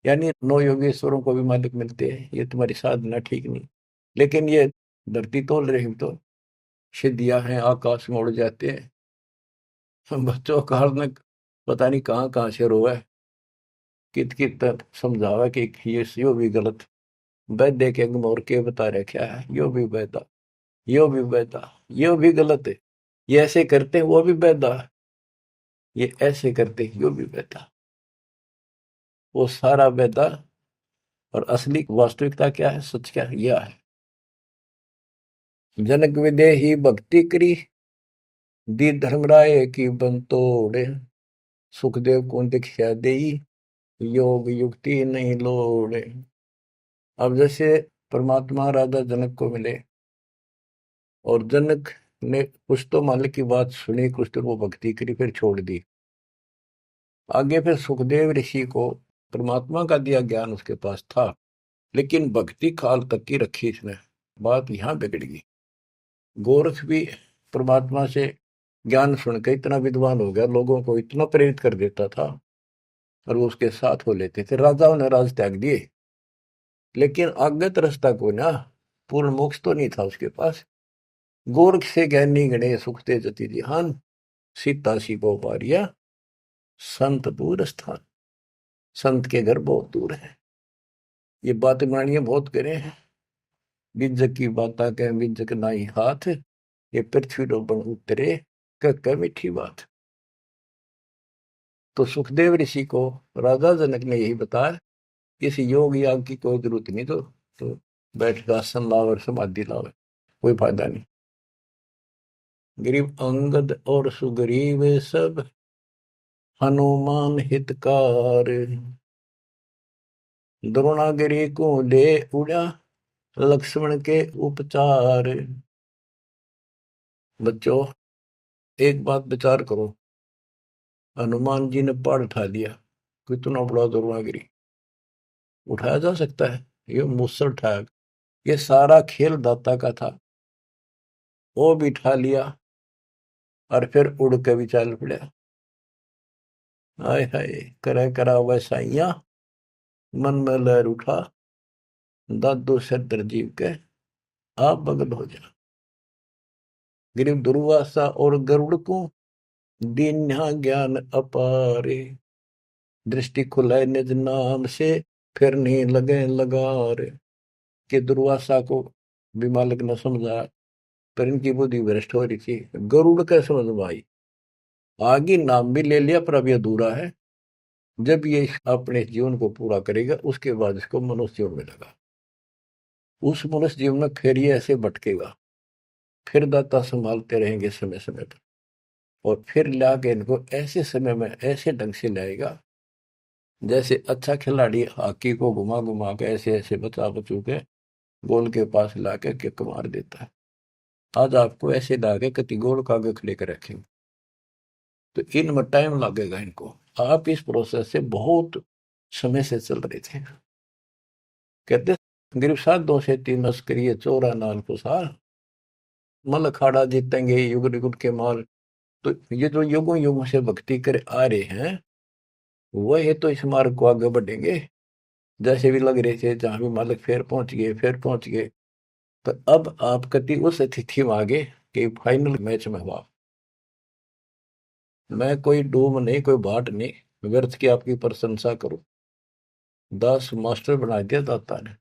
यानी नौ योगेश्वरों को भी मालिक मिलते हैं, ये तुम्हारी साधना ठीक नहीं, लेकिन ये धरती तोल रही तो सिद्धियां हैं, आकाश में उड़ जाते हैं। बच्चों का ने पता नहीं कहाँ कहाँ से रोए, कित कित समझावा कि ये यो भी गलत, वैद्य के अंग और के बता रहे क्या है, यो भी वैदा, यो भी वैदा, यो भी गलत है, ये ऐसे करते हैं वो भी वैदा, ये ऐसे करते हैं यो भी वैदा, वो सारा वैदा। और असली वास्तविकता क्या है, सच क्या है, यह है। जनक विदेही भक्ति करी, दी धर्मराय की बंतोड़े, सुखदेव को दीक्षा देई, योग युक्ति नहीं लोड़े। अब जैसे परमात्मा राजा जनक को मिले और जनक ने कुछ तो मालिक की बात सुनी, कुछ तो वो भक्ति करी, फिर छोड़ दी। आगे फिर सुखदेव ऋषि को परमात्मा का दिया ज्ञान उसके पास था, लेकिन भक्ति काल तक की रखी इसने, बात यहां बिगड़ गई। गोरख भी परमात्मा से ज्ञान सुनकर इतना विद्वान हो गया, लोगों को इतना प्रेरित कर देता था, और वो उसके साथ हो लेते थे। राजाओं ने राज त्याग दिए, लेकिन अज्ञात रास्ता को ना, पूर्ण मोक्ष तो नहीं था उसके पास। गोरख से ज्ञानी गणे सुखते जति जिहान, सीता सी को पारिया, संत दूर स्थान। संत के घर बहुत दूर है, ये बातें बनानी बहुत करे हैं। बिजक की बाता कह बिजक नाई हाथ, ये पृथ्वी डोबन उतरे, कह मीठी बात। तो सुखदेव ऋषि को राजा जनक ने यही बताया, किसी योग याग की कोई जरूरत नहीं, तो बैठ का आसन लाओ और समाधि लाओ, कोई फायदा नहीं। गरीब अंगद और सुग्रीव सब, हनुमान हितकार, द्रोणागिरी को ले उड़ा, लक्ष्मण के उपचार। बच्चों एक बात विचार करो, हनुमान जी ने पहाड़ उठा लिया, कितना बड़ा द्रोणागिरी उठाया जा सकता है, ये मुझसे उठाया, ये सारा खेल दाता का था, वो भी उठा लिया और फिर उड़ के भी चल पड़ा। हाय हाय, करे करा वैसाइया, मन में लहर उठा, दादो सिर जीव के आप बगल हो जा। गिरिव दुर्वासा और गरुड़ को दीन्या ज्ञान अपारे, दृष्टि खुलाए निज नाम से, फिर नहीं लगे लगारे। कि दुर्वासा को भी मालिक न समझा, पर इनकी बुद्धि भ्रष्ट हो रही थी, गरुड़ के समझ में आई, आगे नाम भी ले लिया पर अब ये अधूरा है। जब ये अपने जीवन को पूरा करेगा उसके बाद इसको मनुष्य जीवन मिलेगा। उस मनुष्य जीवन में फिर ये ऐसे भटकेगा, फिर दाता संभालते रहेंगे समय समय पर, और फिर लाके इनको ऐसे समय में ऐसे ढंग से लाएगा जैसे अच्छा खिलाड़ी हॉकी को घुमा घुमा के ऐसे ऐसे बचा बचू के गोल के पास लाके किक मार देता है। आज आपको ऐसे लाके कति गोल का आगे खड़े कर रखेंगे, तो इनमें टाइम लगेगा इनको। आप इस प्रोसेस से बहुत समय से चल रहे थे। कहते गिरफ्त 2 से 3 करिए चोरा नाल कुसार, मल अखाड़ा जीतेंगे युग युग के माल। तो ये जो युगों युगों से भक्ति करे आ रहे हैं वह तो इस मार्ग को आगे बढ़ेंगे। जैसे भी लग रहे थे जहां भी मालिक फिर पहुंच गए फिर पहुंच गए, तो अब आप कति उस तिथि में आगे कि फाइनल मैच में हुआ। मैं कोई डूब नहीं कोई बाट नहीं व्यर्थ की आपकी प्रशंसा करूं। दास मास्टर बना दिया दाता ने,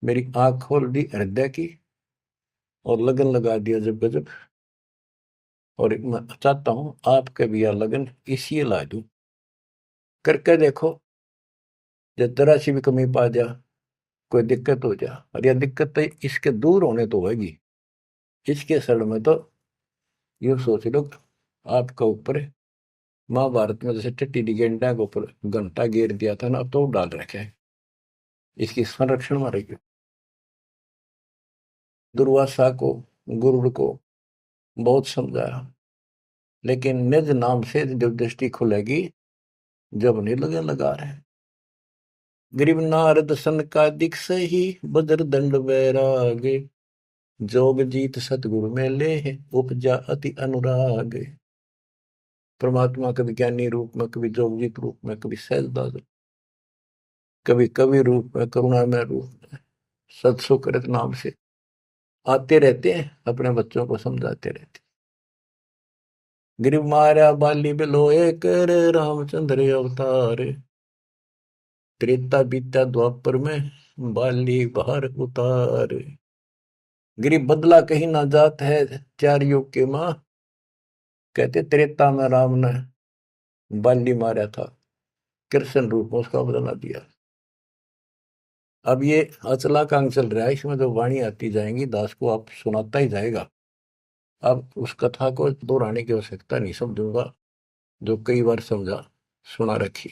मेरी आंख खोल दी हृदय की और लगन लगा दिया जब गजब। और मैं चाहता हूं आपके भी यह लगन इसी ला दूं। करके देखो, जब जरा सी भी कमी पा जा, कोई दिक्कत हो जा, और यह दिक्कत तो इसके दूर होने तो होगी, इसके सड़ में तो यूं सोच लो आपका ऊपर महाभारत में जैसे टट्टी गेंडा के ऊपर घंटा गिर दिया था ना, अब तो डाल रखे है, इसकी संरक्षण में रही। दुर्वासा को गुरुड़ को बहुत समझाया, लेकिन निज नाम से जब दृष्टि खुलेगी जब नहीं लगे लगा रहे। गरीब नारद सन का दिख सही बदर दंड वैराग, जोग जीत सतगुरु में ले उपजा अति अनुराग। परमात्मा कभी ज्ञानी रूप में, कभी जोगजीत रूप में, कभी सहजदास, कभी कवि रूप में, करुणामय रूप में, सत्सुकृत नाम से आते रहते हैं, अपने बच्चों को समझाते रहते। गिरिव मारा बाली बिलोए कर रामचंद्र अवतार, त्रेता बीता द्वापर में बाली बाहर उतार। गिरिव बदला कहीं ना जात है 4 युग के माँ, कहते त्रेता में राम ने बाली मारा था, कृष्ण रूप में उसका बदला दिया। अब ये अचला का अंग चल रहा है, इसमें जो वाणी आती जाएंगी दास को आप सुनाता ही जाएगा। अब उस कथा को दोहराने की आवश्यकता नहीं समझूंगा, जो कई बार समझा सुना रखी।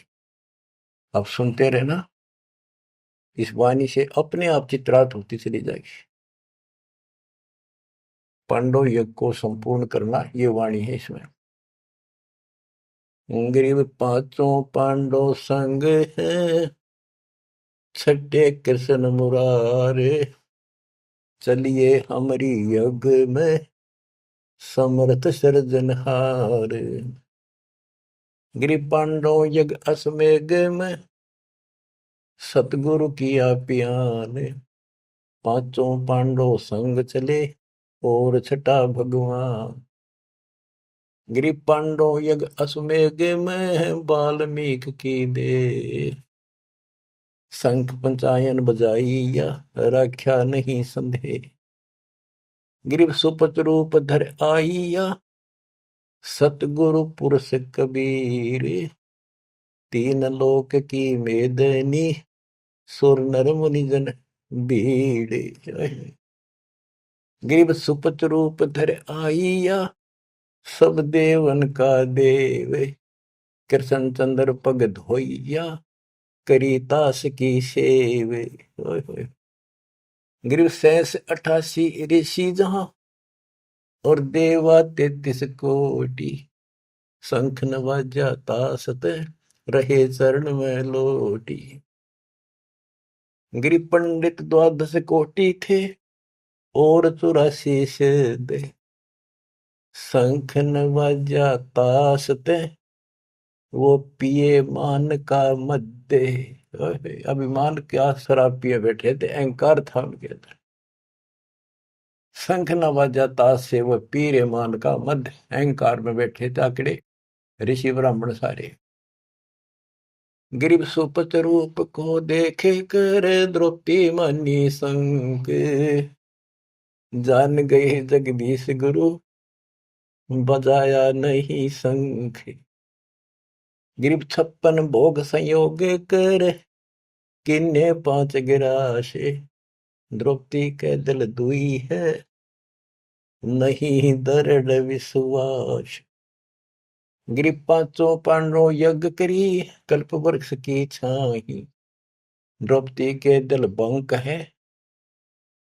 अब सुनते रहना, इस वाणी से अपने आप चित्रात होती चली जाएगी। पांडव यज्ञ को संपूर्ण करना ये वाणी है इसमें। ग्रीव 5 पांडव संग है, छठे कृष्ण मुरारे, चलिए हमारी यज्ञ में समर्थ सृजनहार। गिरि पांडव यज्ञ अश्वमेघ में सतगुरु किया प्यान, 5 पांडव संग चले और छठा भगवान। गिरि पांडव यज्ञ अश्वमेघ में वाल्मीकि की दे, शंख पंचायन बजाइया रख्या नहीं संदेह। गिरिव सुपत रूप धर आइया, सतगुरु पुरुष कबीर, 3 लोक की मेदनी सुर नर मुनि जन भीड़। गिरिव सुपत रूप धर आइया, सब देवन का देव, कृष्ण चंद्र पग धोइया, करी तास की सेव। गिरिव 88 ऋषि जहां, और देवा 33 कोटि, शंख नवाजा तासत रहे चरण में लोटी। गिरि पंडित 12 कोटि थे और 84 सिद्धे, शंख नवाजा तासत वो पिए मान का मध्य। अभिमान क्या शराब पिए बैठे थे, अहंकार था उनके अंदर। शंख नवाजा तास से वह पीरे मान का मध्य, अहंकार में बैठे थे आकड़े ऋषि ब्राह्मण सारे। गिरिव सुपत रूप को देखे कर द्रौपदी मनी संग, जान गए जगदीश गुरु बजाया नहीं शंख। गिरब 56 भोग संयोग कर, किन्ने 5 गिराशे। द्रौपदी के दिल दुई है, नहीं दृढ़ विश्वास। गिरब 5 पांडवों यज्ञ करी, कल्प वृक्ष की छाही। द्रौपदी के दिल बंक है,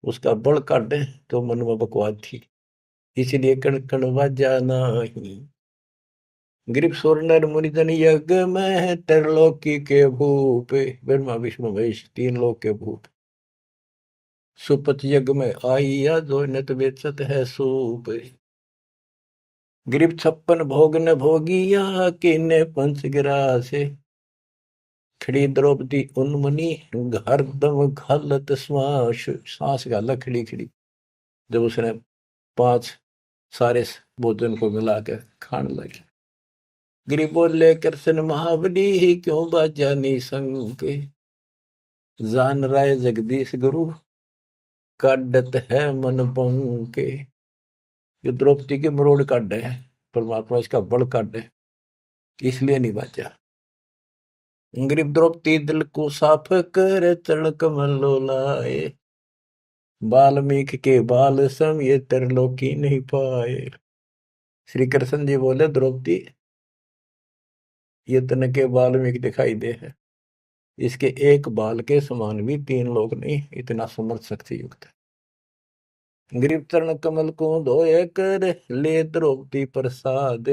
उसका बल काटे तो मन में बकवाद थी, इसलिए कण कण वाजा नाही। गिरब सुर मुनिजन यज्ञ में, त्रिलोकी के भूप। ब्रह्मा विष्णु महेश 3 लोक के भूप। सुपथ यज्ञ में आइया, जो नत बेचत है सूप। गिरब 56 भोग न भोगिया, किन्ने 5 गिरासे। खड़ी द्रौपदी उन्मुनी, हरदम घालत श्वास। सांस गाला खड़ी खड़ी, जब उसने 5 सारे भोजन को मिलाकर खाने लगी। गिरि बोले कृष्ण महाबली, क्यों बाजा निशंक। जान राय जगदीश गुरु, काटत है मन बंके। ये द्रौपदी के मरोड़ काट है, परमात्मा इसका बल काट है, इसलिए नहीं बाजा। गरीब द्रौपदी दिल को साफ कर, चरण कमल लाए। वाल्मीकि के बाल सम ये त्रिलोकी नहीं पाए। श्री कृष्ण जी बोले द्रौपदी, ये तन के वाल्मीकि दिखाई दे है, इसके एक बाल के समान भी 3 लोग नहीं, इतना समर्थ शक्ति युक्त है। गरीब चरण कमल को धोए कर, ले द्रौपदी प्रसाद।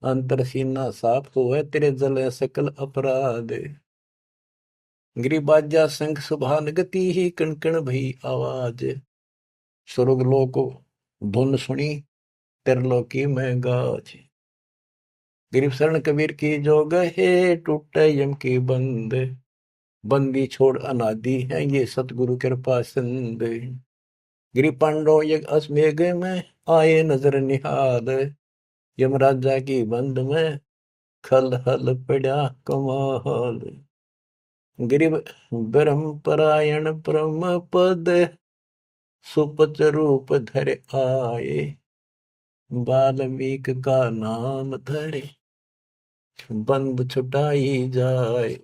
अंतर सीना साफ होए, तेरे जले सकल अपराध। गिरि बाजा शंख सुभान गति ही, कण कण भई आवाज। स्वर्ग लोक धुन सुनी, त्रिलोकी में गाज। गिरि शरण कबीर की जो गहे, टूटे यम की बंद। बंदी छोड़ अनादि है, ये सतगुरु कृपा सिंध। गिरि पांडव यज्ञ अश्वमेघ में, आए नजर निहाल। यमराजा की बंद में, खल हल पड़ा कमाल। गिरि ब्रह्म परायण परम पद, सुपच रूप धर आए। वाल्मीकि का नाम धरे, बंद छुटाई जाए।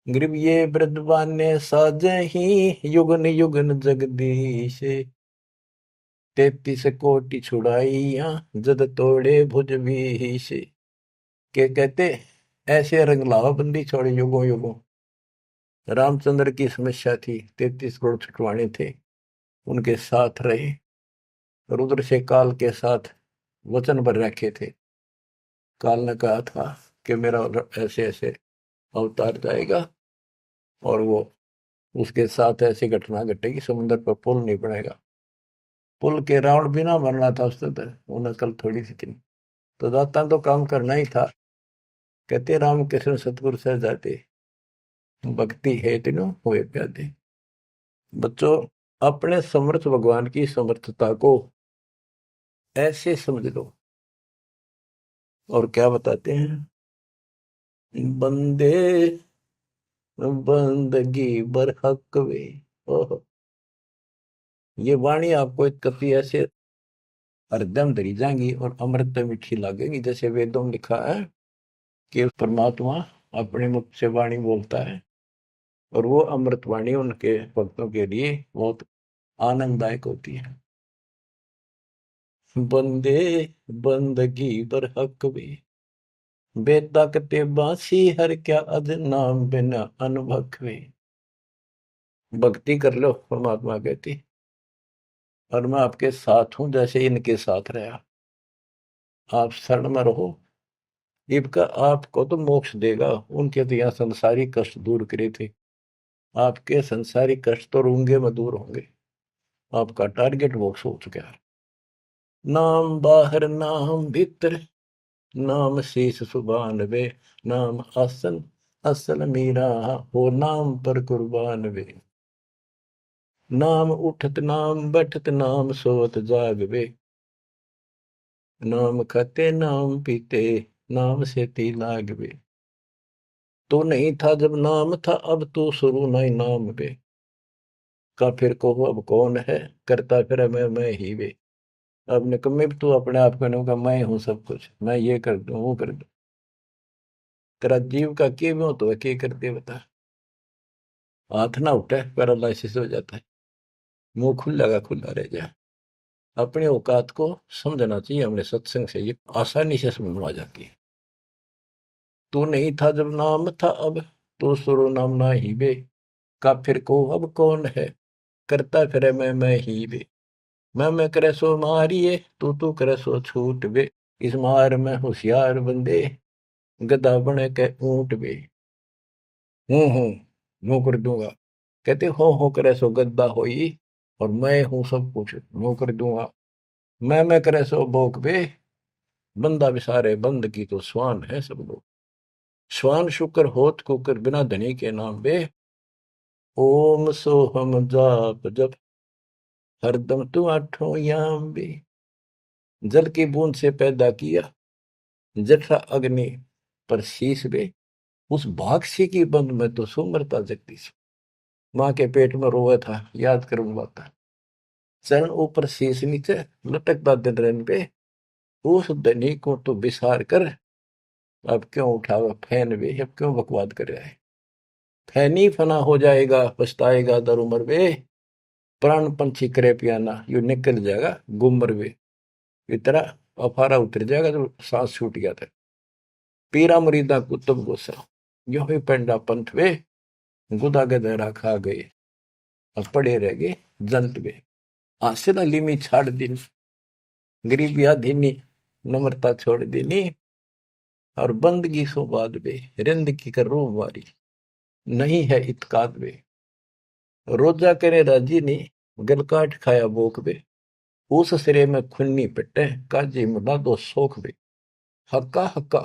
ग्रीब ये वृद्धवान ने साजही, युगन युगन जगदीश। 33 कोटि छुड़ाइया, जद तोड़े भुज भीष। के कहते ऐसे रंग लावा बंदी छोड़े युगों युगों। रामचंद्र की समस्या थी, 33 करोड़ छुटवाने थे, उनके साथ रहे। रुद्र से काल के साथ वचन पर रखे थे। काल ने कहा था कि मेरा ऐसे ऐसे अवतार जाएगा और वो उसके साथ ऐसी घटना घटेगी, समुद्र पर पुल नहीं बनेगा। पुल के रावण बिना मरना था उसने, तो उन्हें कल थोड़ी सी थी, तो दाता तो काम करना ही था। कहते राम कृष्ण सतगुरु सह जाते, भक्ति है तीनों हुए प्यादे। बच्चों, अपने समर्थ भगवान की समर्थता को ऐसे समझ लो। और क्या बताते हैं, बंदे बंदगी बरहक वे। ओह, ये वाणी आपको एक कति ऐसे हृदय में धरी जाएंगी और अमृत मीठी लगेगी। जैसे वेदों में लिखा है कि परमात्मा अपने मुख से वाणी बोलता है और वो अमृत वाणी उनके भक्तों के लिए बहुत आनंददायक होती है। बंदे बंदगी बरहक वे, बेता कते बासी हर क्या अद नाम बिना अनुभव वे। भक्ति कर लो, परमात्मा कहती, और मैं आपके साथ हूं जैसे इनके साथ रहा। आप शरण में रहो, इनका आपको तो मोक्ष देगा। उनके तो यहाँ संसारी कष्ट दूर करे थे, आपके संसारी कष्ट तो रूंगे में दूर होंगे। आपका टारगेट मोक्ष हो चुका है। नाम बाहर नाम भीतर, नाम शीश सुबान वे। नाम आसन असल मीरा, हो नाम पर कुर्बान वे। नाम उठत नाम बैठत, नाम सोत जाग वे। नाम खाते नाम पीते, नाम से ती लाग वे। तो नहीं था जब नाम था, अब तो शुरू नहीं नाम वे। का फिर कहो अब कौन है, करता फिर मैं ही वे। अब निकम्मे भी तू अपने आप को का मैं हूं सब कुछ, मैं ये कर दूं वो कर दूं। तेरा जीव का के भी हो तो के कर दे बता। हाथ ना उठे पैरालिसिस हो जाता है, मुंह खुला का खुला रह जाए। अपने औकात को समझना चाहिए, हमने सत्संग से ये आसानी से समझ में आ जाती है। तू नहीं था जब नाम था, अब तो सुरो नाम ना ही बे, का फिर को अब कौन है, करता फिरे मैं ही बे। मैं करे सो मारिए, तू करे सो छूट बे, इस मार में होशियार बंदे, गधा बने के ऊंट बे। हूँ यूं कर दूंगा। कहते हो करे सो गद्दा होई, और मैं हूं सब कुछ यूं कर दूंगा। मैं करे सो भोग बे, बंदा बिसारे बंद की तो स्वान है सब लोग। स्वान शुक्र होत कुकर बिना धनी के नाम बे, ओम सोहम जाप जप हरदम तू आठों याम बे। जल की बूंद से पैदा किया, जठरा अग्नि पर शीश बे, उस भागसी की बंद में तो सुमरता जगती सी। माँ के पेट में रोया था, याद करूं बात। चरण ऊपर शीश नीचे, लटकता दिन रन पे, उस धनी को तो बिसार कर, अब क्यों उठावा फैन वे, अब क्यों बकवाद कर रहा है। फैनी फना हो जाएगा, पछताएगा दर उम्र वे, प्राण पंछी करे पियाना यू निकल जाएगा गुमर वे। इतना अफारा उतर जाएगा जो सांस छूट गया था। पीरा मुरीदा कुतुब गुस्सा, यो ही पेंडा पंथ वे, गुदा गदरा खा गए, अब पड़े रह गए जंत वे। हासिल लिमी छाड़ दिन, गरीबी आधीनी नम्रता छोड़ देनी, और बंदगी सो बाद बे, रिंद की कर रो मारी, नहीं है इतकाद बे। रोजा करे राजी ने, गल काट खाया बोक बे, उस सिरे में खुन्नी पिटे, काजी मुला दो सोख बे। हक्का हक्का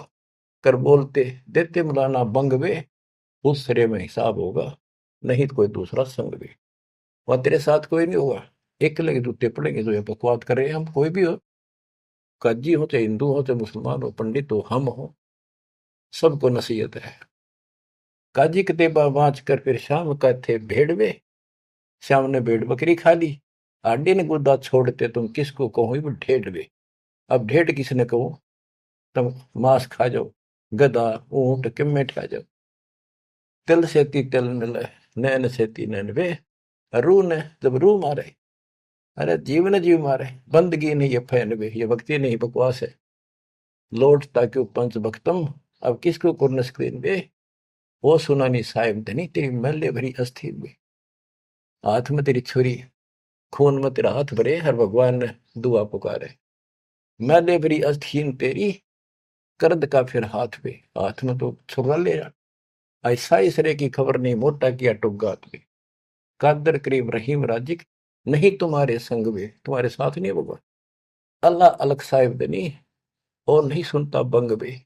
कर बोलते देते मुलाना बंग बे, उस सिरे में हिसाब होगा, नहीं तो कोई दूसरा संग बे। वह तेरे साथ कोई नहीं होगा, एक लगे जूते पड़ेंगे जो ये बकवाद करे। हम कोई भी हो, काजी हो चाहे हिंदू हो चाहे मुसलमान हो, पंडित हो हम हो, सबको नसीहत है। काजी कतेबा बाँच कर फिर शाम का थे भेड़वे, श्याम ने भेड़ बकरी खा ली, आडे ने गुदा छोड़ते तुम किसको कहो वो ढेड वे। अब ढेड किसने कहो, तुम मांस खा जाओ, गधा ऊंट किम्मे खा जाओ। तिल सेती तिल मिले, नैन सेती नैन वे, रू ने जब रू मारे, अरे जीव ने जीव मारे। बंदगी नहीं ये फैन वे, ये भक्ति नहीं बकवास है। लौट ताकि पंच भक्तम, अब किसको कुर्न स्क्रीन वे, वो सुनानी साहिब धनी तेरी मैले भरी अस्थि में। हाथ में तेरी छुरी, खून में तेरा हाथ भरे, हर भगवान ने दुआ पुकारे। मैले भरी अस्थीन तेरी, कर्द का फिर हाथ पे, हाथ में तो छुरा ले जा। ऐसा इसरे की खबर नहीं, मोटा किया टुगात पे। कादर करीम रहीम राजिक, नहीं तुम्हारे संग में, तुम्हारे साथ नहीं होगा। अल्लाह अलग साहिब दनी, और नहीं सुनता बंग बे।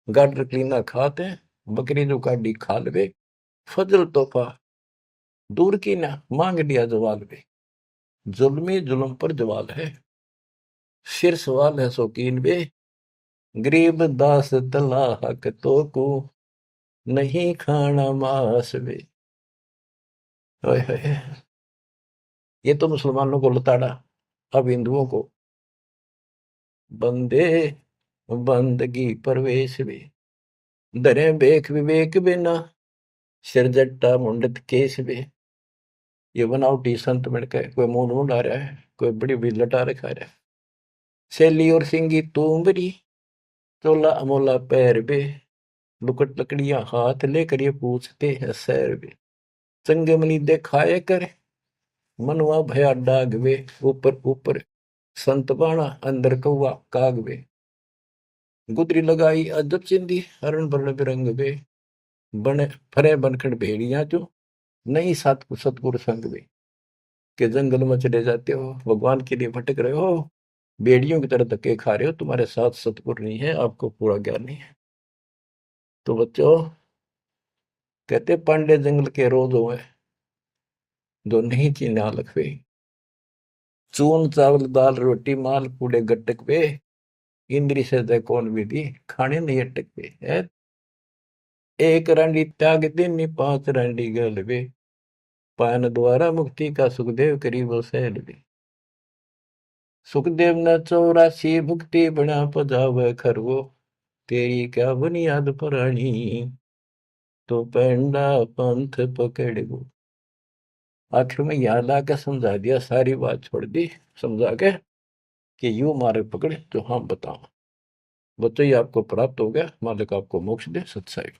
गाडर क्लीना खाते, बकरी जो काटी खाल बे, फजल तोहफा दूर की ना मांग लिया जवाल बे। जुल्मी जुल्म पर जवाल है, सिर सवाल है शौकीन बे, गरीब दास तला हक तो को, नहीं खाना मांस बे। ओए होए, ये तो मुसलमानों को लताड़ा, अब हिंदुओं को बंदे बंदगी परवेश बे। दरे बेख विवेक बिना, सिर जट्टा मुंडत केस बे। ये बनावटी संत मिलकर कोई मुंड मुंड आ रहा है, कोई बड़ी बड़ी लटा रखा रहा है। सैली और सिंगी तूमरी, चोला अमोला पैर बे, लुकट लकड़ियां हाथ लेकर ये पूछते हैं सैर बे। संगमनी देखाए कर, मनवा भया डाग वे, ऊपर ऊपर संत बाणा अंदर कौआ काग वे। गुदरी लगाई अजब चिंदी, हरण बरण बिरंग वे, बने फरे बनखड़ भेड़िया जो, नहीं सतगुरु संग वे। के जंगल में चले जाते हो, भगवान के लिए भटक रहे हो, भेड़ियों की तरह धक्के खा रहे हो, तुम्हारे साथ सतगुरु नहीं है, आपको पूरा ज्ञान नहीं है। तो बच्चों, कहते पांडे जंगल के रोज हुए, जो नहीं चीन्हा लखवे। चून चावल दाल रोटी माल पूड़े गट्टक पे, इंद्री से दे कौन विधि, खाने नहीं अटक पे है। एक रांडी त्याग देनी, पांच रांडी गल वे, पान द्वारा मुक्ति का सुखदेव करीब सैल वे। सुखदेव न 84 भुक्ति बना पजावे खरगो, तेरी क्या बुनियाद पुरानी, तो पेंडा पंथ पकड़ गो। आखिर में याद आके समझा दिया, सारी बात छोड़ दी समझा के कि यूं मार्ग पकड़े जो हम बताओ। बच्चों ये आपको प्राप्त हो गया, मालिक आपको मोक्ष दे, सत्साई।